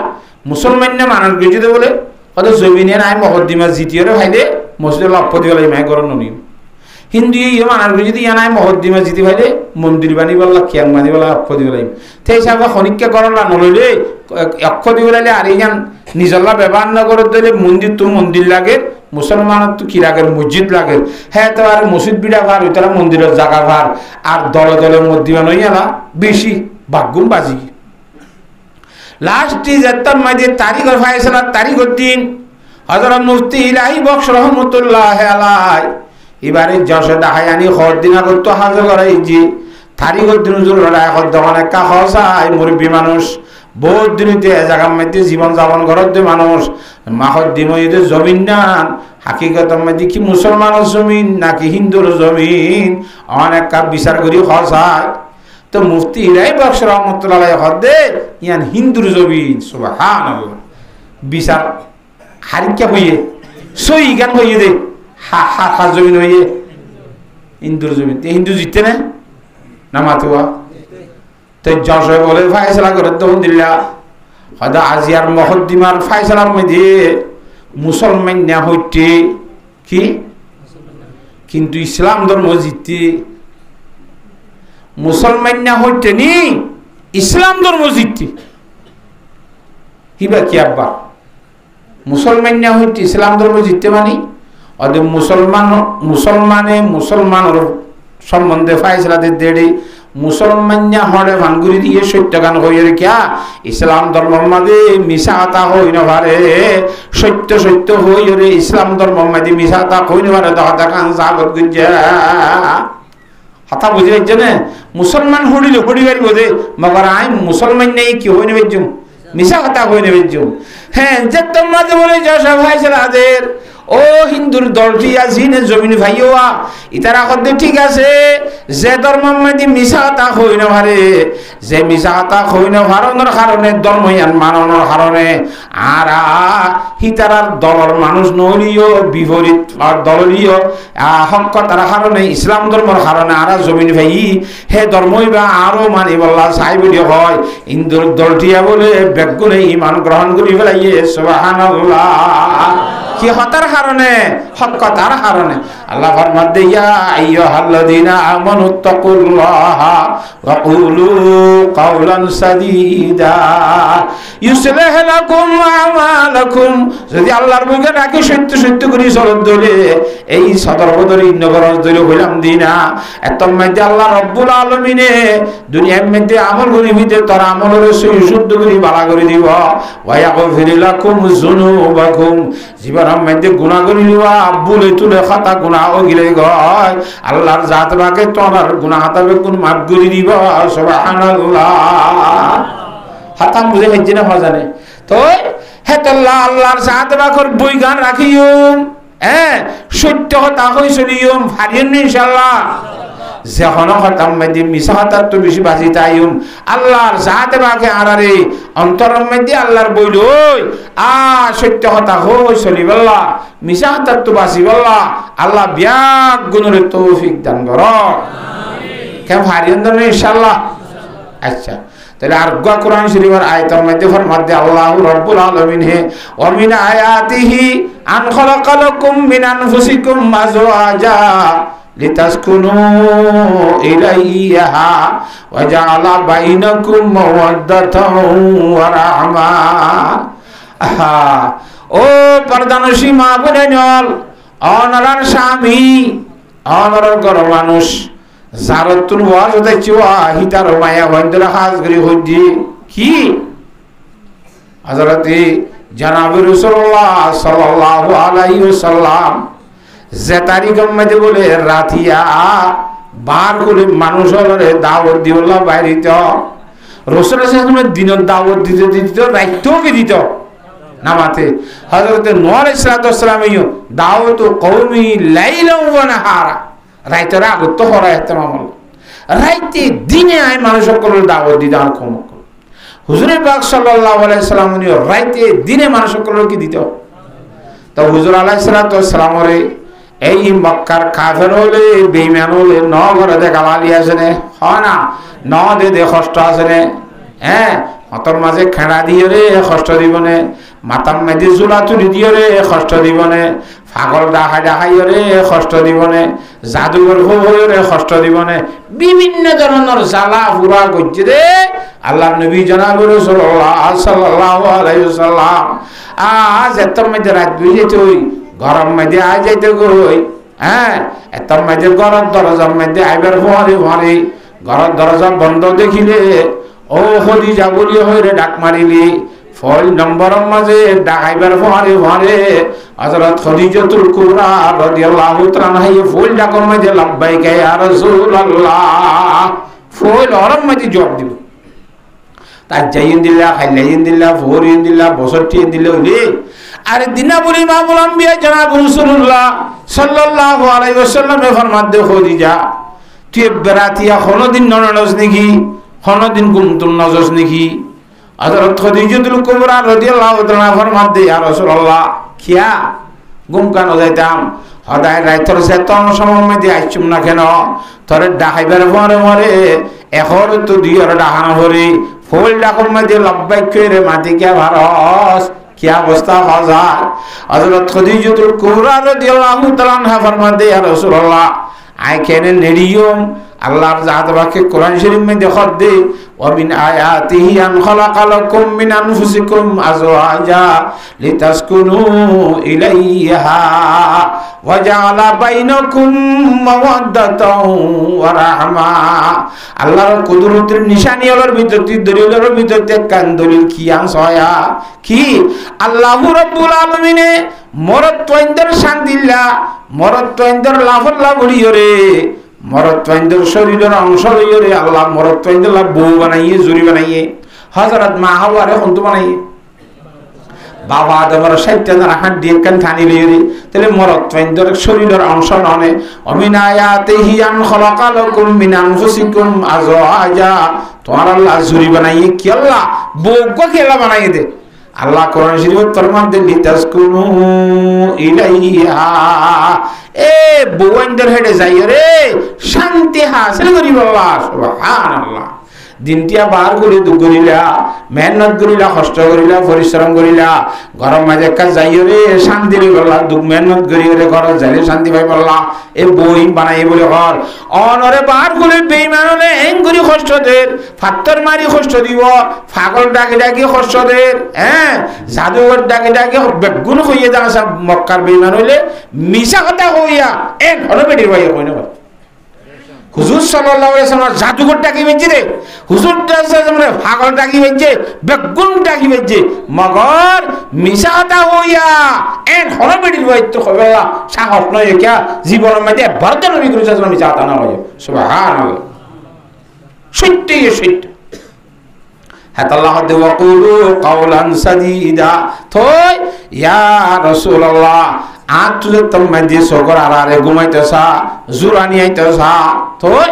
মুসলমান না মানুষ গেছে বলে কত জমিনে নাই মহদ্দিমা জিতিয়ে ভাইলে মসজিদে লপ্পতি বলে মাই করণ নিম হিন্দু ইয়ে মানুষ যদি ইয়া নাই মহদ্দিমা জিতি ভাইলে মন্দির বানি বললা খেয়াং বানি বলা অক্ষতি বলাইম সেই হিসাবে খনিকা করলা নলইলে অক্ষতি বলাইলে আর ইয়ান নিজল্লা ব্যবহার না করে দিলে মন্দির তো মন্দির লাগে মুসলমানের তো কি লাগে মসজিদ লাগে হ্যাঁ তো আর মসজিদ বিড়া ভার ওই তারা মন্দিরের জায়গা ভার আর দলে দলে মধ্যিমা নই এলা বেশি বাগুম বাজি লাস্ট যেতাম মাঝে তারিখের ফাইসলার তারিখের দিন হযরত মুফতি ইলাহি বক্স রহমতুল্লাহ আলাইহি এবারে যশোর ডাহায়ানি হর দিন আগত হাজির করাই জি তারিখের দিন হুজুর রায় দোকানে কা হসাই মুরব্বী মানুষ বহুত দিনতে জায়গার মধ্যে জীবন যাপন করতে মানুষ মাহর দিমইতে জমিন নান হাকিকত মধ্যে কি মুসলমানের জমিন নাকি হিন্দুর জমিন অনেক কাপ বিচার করি হসাই তো মুফতি ইলাহি বক্স রহমতুল্লাহ আলাইহি হদে ইয়ান হিন্দুর জমিন সুবহানাল্লাহ বিচার হারিকা হইয়ে সই গান হইয়ে দে হা হা হা জমিন হইয়ে হিন্দুর জমিন হিন্দু জিততে না না মাতুয়া তো যশোর বলে ফাইসলা করে তখন দিল্লা হয়তো আজিয়ার মহদ্দিমার ফাইসলার মধ্যে মুসলমান না হইতে কি কিন্তু ইসলাম ধর্ম জিততে মুসলমান না হইতে নি ইসলাম ধর্ম জিততে হিবা কি আব্বা মুসলমান না হইতে ইসলাম ধর্ম জিততে মানি অদের মুসলমানের সম্বন্ধে ফাইসলা দেড়ে মুসলমান হরে ভাঙ্গুরি দিয়ে সত্যগান হয়ে রেখা ইসলাম ধর্ম মাঝে মিশাতা হই না ভারে সত্য সত্য হই রে ইসলাম ধর্ম মাঝে মিশাতা হই না ভারে দহতা কান সাগত গুজা হাতা বুঝে যাচ্ছে না মুসলমান হড়িলে হড়িবার বোঝে মগর আই মুসলমান নেই কি হই না বেজুম মিশা কথা হই না বেজুম হ্যাঁ যে তোমাদের বলে যশা ফাইসলাদের ও হিন্দুর দলটি আজিনে জমিন ভাইয়া ইতারা কত ঠিক আছে যে ধর্ম মধ্যে মিশাতা হই না ভারে যে মিশাতা হই না ভারণের কারণে ধর্ময়ান মাননের কারণে আর হিতারার দলের মানুষ নলিও বিপরীত দলীয় হকতার কারণে ইসলাম ধর্মের কারণে আর জমিন ভাই হে ধর্মই বা আরো মানি বল্লা চাই বলি হয় হিন্দুর দলটিয়া বলে বেগুনে ইমান গ্রহণ করি ফেলাইয়ে সুবহানাল্লাহ কি হতার কারণে হকতার কারণে আল্লাহ ফরমান দিয়া আইয়ুহাল্লাযীনা আমানু তাকুল্লাহা ওয়া কুলু কাওলান সাদীদা ইউসলিহ লাকুম আমালাকুম যদি আল্লাহর মুখে ডাকে সত্য সত্য করে চলত দলে এই সদর বদরি নগর দলে হইলাম দিনা এত মধ্যে আল্লাহ রব্বুল আলামিনে দুনিয়ার মধ্যে আমল করি ভিতরে তোর আমলের শুদ্ধ করে বালা করে দিব ওয়া ইয়াগফির লাকুম যুনুবাকুম জীবনের মধ্যে গুনাহ করে নিবা ভুলে তুলে খাতা গুনাহ গিলে গয় আল্লাহর জাত বাকে তোমার গুনাহ তাবে কোন মাফ করে দিব সুবহানাল্লাহ হাতা বুঝে হচ্ছে না জানে তো হেতাল্লাহ আল্লাহর জাত বাকর বই গান রাখিয়ুম হ্যাঁ সত্য কথা কই চলিয়ুম ফারিয়েন ইনশাআল্লাহ যখন হতাম মধ্যে মিশা হতার তো বেশি বাঁচি তাইম আল্লাহর জাতে বাকে আরারে অন্তরের মধ্যে আল্লাহর বইল সত্য কথা হই চলি বল্লা মিশা হতার তো বাঁচি বল্লা আল্লাহ ব্যাগ গুণের তৌফিক দান কর কেন ফারিয়েন দান ইনশাআল্লাহ আচ্ছা তাহলে আর কোরআন শরীফের আয়াতের মধ্যে ফরমাতে আল্লাহু রাব্বুল আলামিন হে ওয়া মিন আয়াতিহি আন খালাকালাকুম মিন আনফুসিকুম আজওয়াজা لتسكنوا إليها وجعل بينكم مودة ورحمة ও পর্দানসী মা বোনেন অনরার স্বামী অনরার ঘর মানুষ জারতুন ওয়াজ দেখছো হিতার মায়া বন্ধরা হাজগরি হজ্জি কি হযরতে জনাব রাসূলুল্লাহ সাল্লাল্লাহু আলাইহি ওয়াসাল্লাম যে তারিখের মধ্যে বলে রাতিয়া বার করে মানুষ হলরে দাওয়াত দিওলা বাইরিত রাসূল সাল্লাল্লাহু আলাইহি দিনের দাওয়াত দিতে দিতে রাইতও কি দিত নামাতে হযরতে নূহ আলাইহিস সালামেও দাওয়াত কওমি লাইলা ওয়া নাহারা রাইতরা আগত হরা ইহতিমাম রাইতে দিনে আই মানুষ সকল দাওয়াত দিতে আর কম হুজুর পাক সাল্লাল্লাহু আলাইহি সাল্লামও রাইতে দিনে মানুষ সকল কি দিত তো হুজুর আলাইহিস সালামরে এই মক্কার কাফের হলে বেঈমান হলে ন ঘরে দে গালালি আছে নে হয় না ন দে দে কষ্ট আছে নে হ্যাঁ অতর মাঝে খেড়া দিয়ে রে কষ্ট দিবনে মাতাম মেদি জুলা তুলি দিয়ে রে কষ্ট দিবনে পাগল ডাহাই রে কষ্ট দিবনে জাদুঘর হয়ে রে কষ্ট দিবনে বিভিন্ন ধরনের জ্বালা পুরা গজ্জে রে আল্লাহর নবী জনাব রাসূলুল্লাহ সাল্লাল্লাহু আলাইহি ওয়াসাল্লাম আজ এত মধ্যে রাত বুঝেছে ওই গরম মধ্যে আই যাইতে গই হ্যাঁ এত মধ্যে গরম দরজার মধ্যে আইবার ভরে ভরে ঘরের দরজা বন্ধ দেখিলে ও খদিজা বলি হইরে ডাক মারিলি ফল নম্বরের মাঝে ডাকাইবার ভরে ভরে হযরত খদিজাতুল কুবরা রাদিয়াল্লাহু তাআলা আনহা ফল ডাকর মাঝে লাব্বাইকা ইয়া রাসূলুল্লাহ ফল অরম মাঝে জবাব দিব তার জাইন দিল্লাহ খাইলাইন দিল্লাহ ফরিন দিল্লাহ বছরটি দিল ওলি আরে দিনাবুল ইমামুল আম্বিয়া জনাব রাসূলুল্লাহ সাল্লাল্লাহু আলাইহি ওয়াসাল্লামে ফরমান দে খদিজা তুই বেরাতিয়া কোনদিন ননজ নাকি কোনদিন গুমতুন নজস নাকি হযরত খদিজাতুল কুবরা রাদিয়াল্লাহু তাআলা ফরমান দে ইয়া রাসূলুল্লাহ কিয়া গুম কেন যাইতাম হদায় রাইতর সেতন সময় দিয়ে আইছুম না কেন তোরে ডাকাইবার পরে মরে এখন তো দিয়র ডাহানা ভরি ফুল ডাকর মধ্যে লব্বাইক করে মাটি কে ভারস কি অবস্থা হাজার হযরত খদিজাতুল কুবরা রাদিয়াল্লাহু তাআলা আনহা ফরমান দে ইয়া রাসূলুল্লাহ আই কেন নেডিয়ম আল্লাহর জাত বাক্যে কোরআন শরীফ মে দেখত দে ওয়া মিন আয়াতিহি আন খালাকালাকুম মিন আনফুসিকুম আজওয়াজা লিতাসকুনু ইলাইহা ওয়া জাআলা বাইনাকুম মাওয়াদ্দাতাও ওয়া রাহমা আল্লাহর কুদরতের নিশানি হলোর ভিতর দলিলের ভিতর কান দলিল কি আনছয়া কি আল্লাহু রাব্বুল আলামিনে মরত্বইন্দের শান্তিল্লা মরত্বইন্দের লাফল্লা বলিয়রে মরত্বইন্দের শরীরের অংশ লইরে আল্লাহ মরত্বইন্দের বউ বানাইয়ে জুরি বানাইয়ে হযরত মা হাওয়ার হন্তু বানাইয়ে বাবা আদমের 60টা জানা হাড্ডি কান থানি লইরে তাহলে মরত্বইন্দের শরীরের অংশ ননে অমিনায়াতিহি আন খালাকালাকুম মিন আনফুসিকুম আজওয়াজা তোমার আল্লাহ জুরি বানাইয়ে কি আল্লাহ বউ কো কেলা বানাইয়ে দে আল্লাহ কোরআন শরীফে ফরমান দেন লিতাসকুনু ইলাইহা এ বউন্দের হেডে যাই রে শান্তি হাসিল করিব আল্লাহ সুবহানাল্লাহ দিনটিয়া বার করে দুগরিলা মেহনত করিলা কষ্ট করিলা পরিশ্রম করিলা গরম মাঝে কাজ যাই রে শান্তি লই বললা দুগ মেহনত করি রে ঘর যাইলে শান্তি পাই বললা এ বই বানাই বলে ঘর অনরে বার করে বেঈমাননে এং করি কষ্ট দের ফাত্তর মারি কষ্ট দিব পাগল ডাকি ডাকি কষ্ট দের হ্যাঁ জাদুঘর ডাকি ডাকি বেগুন হইয়া যা সব মক্কার বেঈমান হইলে মিছা কথা হইয়া এন হলো বেডির ভাই কই না হুজুর সাল্লাল্লাহু আলাইহি ওয়াসাল্লাম জাদুঘর ডাকি বেজে রে হুজুর আমরা পাগল ডাকি বেজে বেগুন ডাকি বেজে মগর মিছা কথা হইয়া এন হলো বেডির ভাই তো কইবা সাহস নয় কি জীবনের মধ্যে বরদন নবী করিম সাল্লাল্লাহু আলাইহি ওয়াসাল্লাম মিছা কথা না হয় সুবহানাল্লাহ সত্যি সত্য হাতাল্লাহ দে ওয়াকুলু কাওলান সাদীদা থই ইয়া রাসূলুল্লাহ আতুলে তম্মাদি সগর আরারে ঘুমাইতেছা জুরানি আইতেছা থই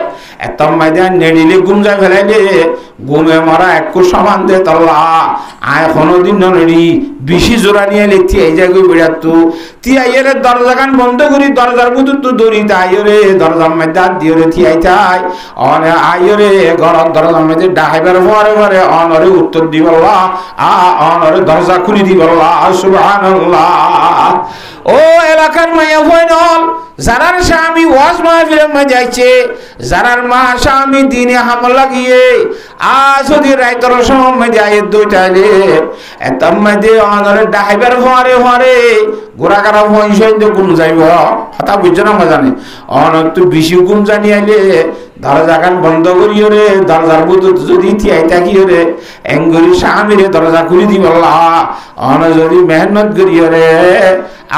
এতম্মাদি নেডিলে ঘুম যায় ফেলাইলে ঘুমে মারা একটু সমান দে তাল্লাহ আয় কোনদিন নড়ি বেশি জোরানি আইলে এই জায়গায় বেড়াতো তি আইরে দরজা কান বন্ধ করি দরজার বুতু তো দড়ি তাইরে দরজার মধ্যে হাত দিয়ে থিয়াই তাই অনে আইরে ঘরের দরজার মধ্যে ডাইবার পরে পরে অনরে উত্তর দিবল্লাহ অনরে দরজা খুলি দিবল্লাহ সুবহানাল্লাহ ও এলাকার মায়া হইনল যারার স্বামী ওয়াজ মাহফিলে যাইছে, যারার মা স্বামী দিনে হামলা লাগিয়ে আজ যদি রাইতর সময় যায় দুইটালে এতম মধ্যে অনরে ডাইবার হরে হরে গোরাকারা হইছই তো গুম যাইব কথা বুঝছো না মজা নেই অনেক তো বেশি গুম জানি আইলে দরজা কান বন্ধ করিও রে, দরজার বুধ যদি থিয়াই থাকিও রে এঙ্গুরি স্বামীরে দরজা খুলি দিব অন যদি মেহনত করিও রে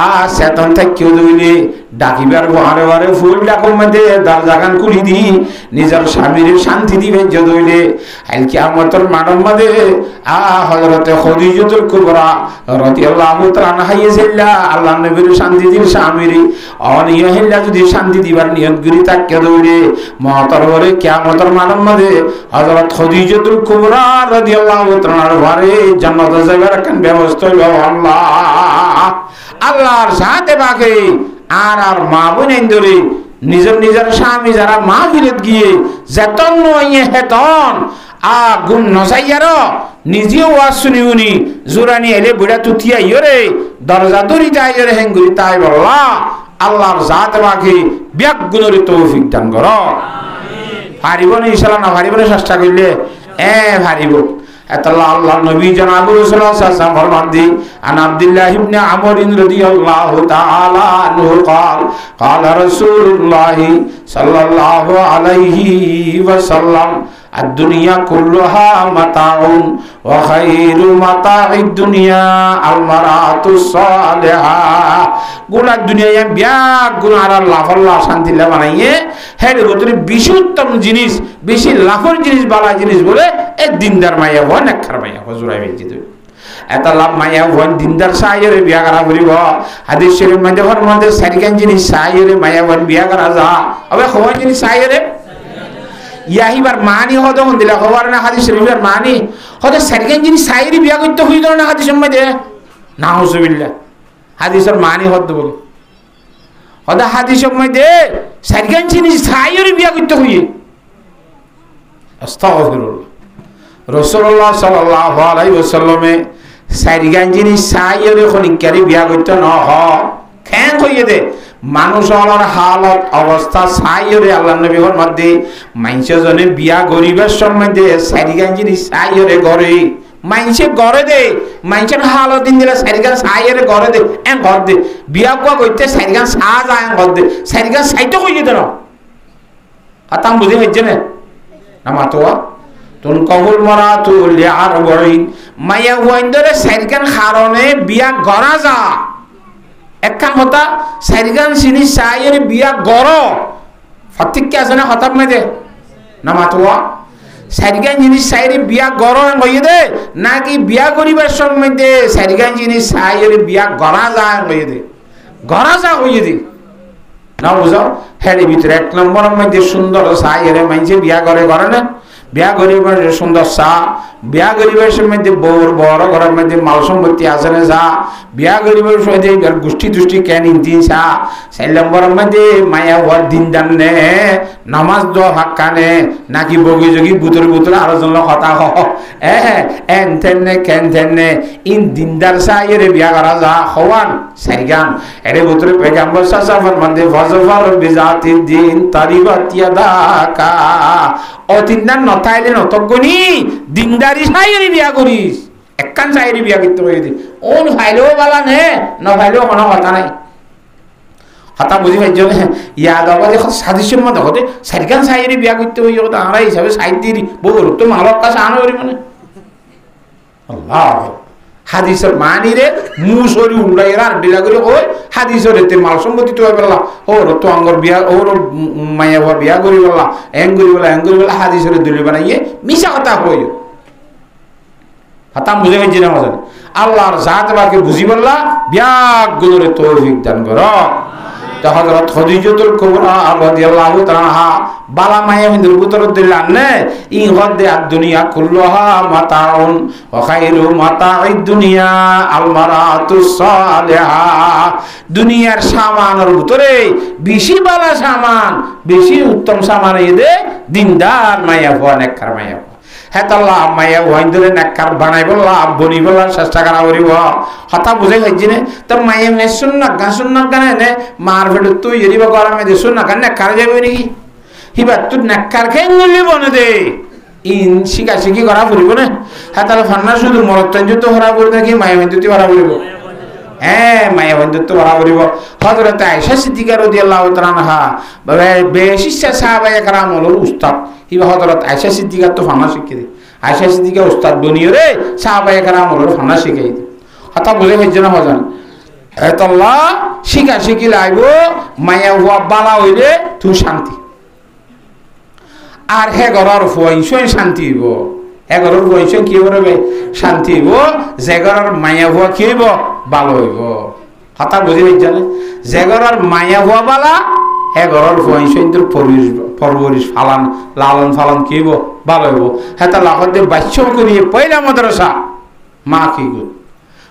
আর সেতন থাকিও দিলি ডাকিবার ঘরে ঘরে ফুল ডাকুর মধ্যে দরজা কান খুলি দি নিজের স্বামীর শান্তি দিবে যদইলে আল কিয়ামতের মানব মধ্যে হযরতে খদিজাতুল কুবরা রাদিয়াল্লাহু তাআলা হাইয়াছিলা আল্লাহর নবীর শান্তি দিল স্বামীর অনিয় হিল্লা যদি শান্তি দিবার নিয়ত করি তাকে দইলে মহতরবরে কিয়ামতের মানব মধ্যে হযরত খদিজাতুল কুবরা রাদিয়াল্লাহু তাআলার ঘরে জান্নাতে যাবার কেন ব্যবস্থা হলো আল্লাহর সাথে বাকি আর আর মা বোনেন ধরে নিজের নিজের স্বামী যারা মা ফিরত গিয়ে যেতন নয় হেতন গুণ নসাইয়ার নিজেও ওয়াজ শুনি উনি জোরানি এলে বুড়া তুতিয়া ইয়রে দরজা দড়ি যাই রে হেঙ্গুরি তাই বললা আল্লাহর জাত বাকি ব্যাক গুণের তৌফিক দান কর পারিব না ইনশাআল্লাহ না পারিব না চেষ্টা করলে পারিব আল্লাহ আল্লাহ নবী জনাব রাসূলুল্লাহ সাল্লাল্লাহু আলাইহি ওয়াসাল্লাম ফরমানদি আন আব্দুল্লাহ ইবনে আমর রাদিয়াল্লাহু তাআলা আনহু قال قال رسول الله صلى الله عليه وسلم الدنيا كلها متاع وخير متاع الدنيا المرأة الصالحة গোলা দুনিয়া ব্যাগ গুণ আর লাফাল্লাহ শান্তি বানাইয়ে হের ভিতরে বেশি উত্তম জিনিস বেশি লাফর জিনিস বালা জিনিস বলে এ দিনদার মাইয়া হন একখার মাইয়া হজুরাই বেঁচে দেবে এত লাভ মাইয়া হন দিনদার সাহায্যে বিয়া করা করিব হাদিস শরীফ মধ্যে ফরমাতে সারিকান জিনিস সাহায্যে মাইয়া হন বিয়া করা যা আবে খোয়ান জিনিস সাহায্যে ইয়াহিবার মানি হদ হন দিলা খবর না হাদিস শরীফের মানি হদ সারিকান জিনিস সাহায্যে বিয়া করতে হইল না হাদিস মধ্যে না হুজুবিল্লাহ হাদিসের মানি হদ বলে হদা হাদিসের মধ্যে সারিকান জিনিস সাহায্যে বিয়া করতে হইয়ে আস্তাগফিরুল্লাহ রাসূলুল্লাহ সাল্লাল্লাহু আলাইহি ওয়াসাল্লামে সারিকান জিনিস সাহায্যে খনিকারি বিয়া করতে ন হ খেং কইয়ে দে মানুষ হলার হালত অবস্থা সাহায্যে আল্লাহর নবীর মধ্যে মাইনসে জনে বিয়া গরিবের সম্বন্ধে সারিকান জিনিস সাহায্যে গরে মাইনসে গড়ে দে মাইনসের হালত দিন দিলে সারিকান সাহায্যে গড়ে দে এন ঘর দে বিয়া কোয়া কইতে সারিকান সাজ আয় ঘর দে সারিকান সাইতো কইয়ে দেন হাতাম বুঝে হইছে না নামাতোয়া তুন কবুল মরাতু লিআরবাইন মায়া ওয়াইন্দরে সারিকান কারণে বিয়া গড়া যা একখান হতা সারিকান সিনি সাহায্যে বিয়া গড় ফতিক কে আছে না হতাম মধ্যে নামাতোয়া সারিকান জিনিস সাইরে বিয়া গরম হইয়ে দে নাকি বিয়া করিবার সম্বন্ধে সারিকান জিনিস সাইরে বিয়া গড়া যায় হইয়ে দে গড়া যা হইয়ে দে না বুঝাও হ্যাঁ ভিতরে এক নম্বরের মধ্যে সুন্দর সাইরে মাইনছে বিয়া করে করে না বিয়া গরিবের সুন্দর চা বিয়া গরিবের মধ্যে বউর বড় ঘরের মধ্যে মাল সম্পত্তি আছে না চা বিয়া গরিবের মধ্যে গোষ্ঠী তুষ্টি কেন ইন্তি চা 4 নম্বরের মধ্যে মায়া হওয়ার দিন দান নে নামাজ দোয়া হাক্কা নে নাকি বগি যোগী বুতর বুতর আরো জন কথা হ এন তেনে কেন তেনে ইন দিনদার সাইরে বিয়া করা যা হওয়ান সারিগান এর ভিতরে পয়গম্বর সাল্লাল্লাহু মধ্যে ফজফার বিজাতি দিন তারিবাত ইয়াদাকা অতিন্দান নতাইলে নতগনি দিনদারি সাইরে বিয়া করিস একখান সাইরে বিয়া করতে হইদি ওন ফাইলেও বালা নে ন ফাইলেও কোনো কথা নাই কথা বুঝি পাইছো না ইয়াদ আবার সাদিসের মধ্যে হতে সারিকান সাইরে বিয়া করতে হই ওটা আমরা হিসাবে সাইড দিই বউর তো মালক কাছে আনো করি মানে আল্লাহ হাদিসের মানিরে মুসরি উড়াইরা আর বিলা করে ওই হাদিসের এতে মাল সম্পত্তি তো বললা ওর তো আঙ্গর বিয়া ওর মায়া বিয়া করি বললা এঙ্গুরি বলা হাদিসের দলি বানাইয়ে মিশা কথা হই হাতাম বুঝে গেছি না মজান আল্লাহর জাত বাকে বুঝি বললা বিয়াক গুলোরে তৌফিক দান করো তো হযরত খদিজাতুল কুবরা রাদিয়াল্লাহু তাআলা বালা মায়া হিন্দুর পুত্র দিলেন নে ই গদে আদ দুনিয়া কুল্লুহা মাতাউন ওয়া খায়রু মাতাঈদ দুনিয়া আল মারাতুস সালিহা দুনিয়ার সামানের ভিতরে বেশি বালা সামান বেশি উত্তম সামান এদে দিনদার মায়া অনেক কার মায়া হেতাল্লা মায়া ওয়াইন্দরে নাক্কার বানাই বললা বনি বললা চেষ্টা করা করিব হতা বুঝে খাইছি নে তো মায়া নে শুন না গানে নে মার ফেটে তুই এরিব গরমে দে শুন না গান নাক্কার যাবে নাকি হিবা তুই নাক্কার খেয়ে নিলি বনে দে ইন শিকা শিকি করা ফুরিব না হেতালে ফান্না শুধু মরত্তান যুদ্ধ করা করি নাকি মায়া বিন্দুতি করা করিব হ্যাঁ মায়া বন্ধুত্ব করা করিব হযরত আয়েশা সিদ্দিকা রাদিয়াল্লাহু তাআলা আনহা বেশি সাহাবায়ে কেরাম হলোর উস্তাদ হিবা হযরত আয়েশা সিদ্দিকা তো ফানা শিখিয়ে দে আয়েশা সিদ্দিকা উস্তাদ বনিও রে সাহাবায়ে কেরাম হলোর ফানা শিখাই দে কথা বুঝে হইছে না হজান এতল্লাহ শিখা শিখি লাইব মায়া হওয়া বালা হইলে তুই শান্তি আর হে ঘরের ফুয়াইছই শান্তি হইব এগারোর বয়সে কি করবে শান্তি হইব জেগরের মায়া হওয়া কি হইব ভালো হইব হতা বুঝি জানে জেগরের মায়া হওয়া বালা এগারোর বয়সের পরবরিশ ফালান লালন ফালান কি হইব ভালো হইব হেতা লাখতে বাচ্চ করিয়ে পয়লা মাদ্রাসা মা কি গো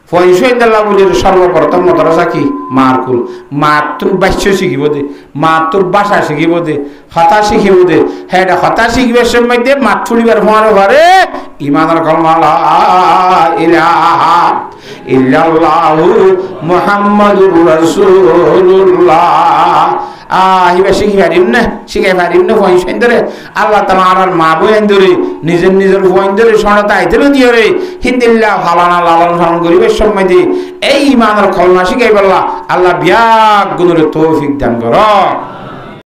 ফয়সইদাল্লাহ বলি সর্বপ্রথম মাদ্রাসা কি মার কুল মা তোর বাচ্চ শিখিব দে মা তোর ভাষা শিখিব দে হতা শিখিব দে হ্যাঁ হতা শিখবার সময় দে মাত ফুলিবার হওয়ার ঘরে ইমানের কলমা লা ইলাহা ইল্লাল্লাহু মুহাম্মাদুর রাসূলুল্লাহ হিবা শিখি পারিম না শিখাই পারিম না ফয়সইন ধরে আল্লাহ তাআলা আর মা বইন ধরে নিজের ফয়ন ধরে সনতা আইতেও দিও রে হিন্দিল্লাহ ফালানা লালন ফালন করিবার সময় দি এই ইমানের কলমা শিখাই বললা আল্লাহ বিয়াক গুণের তৌফিক দান কর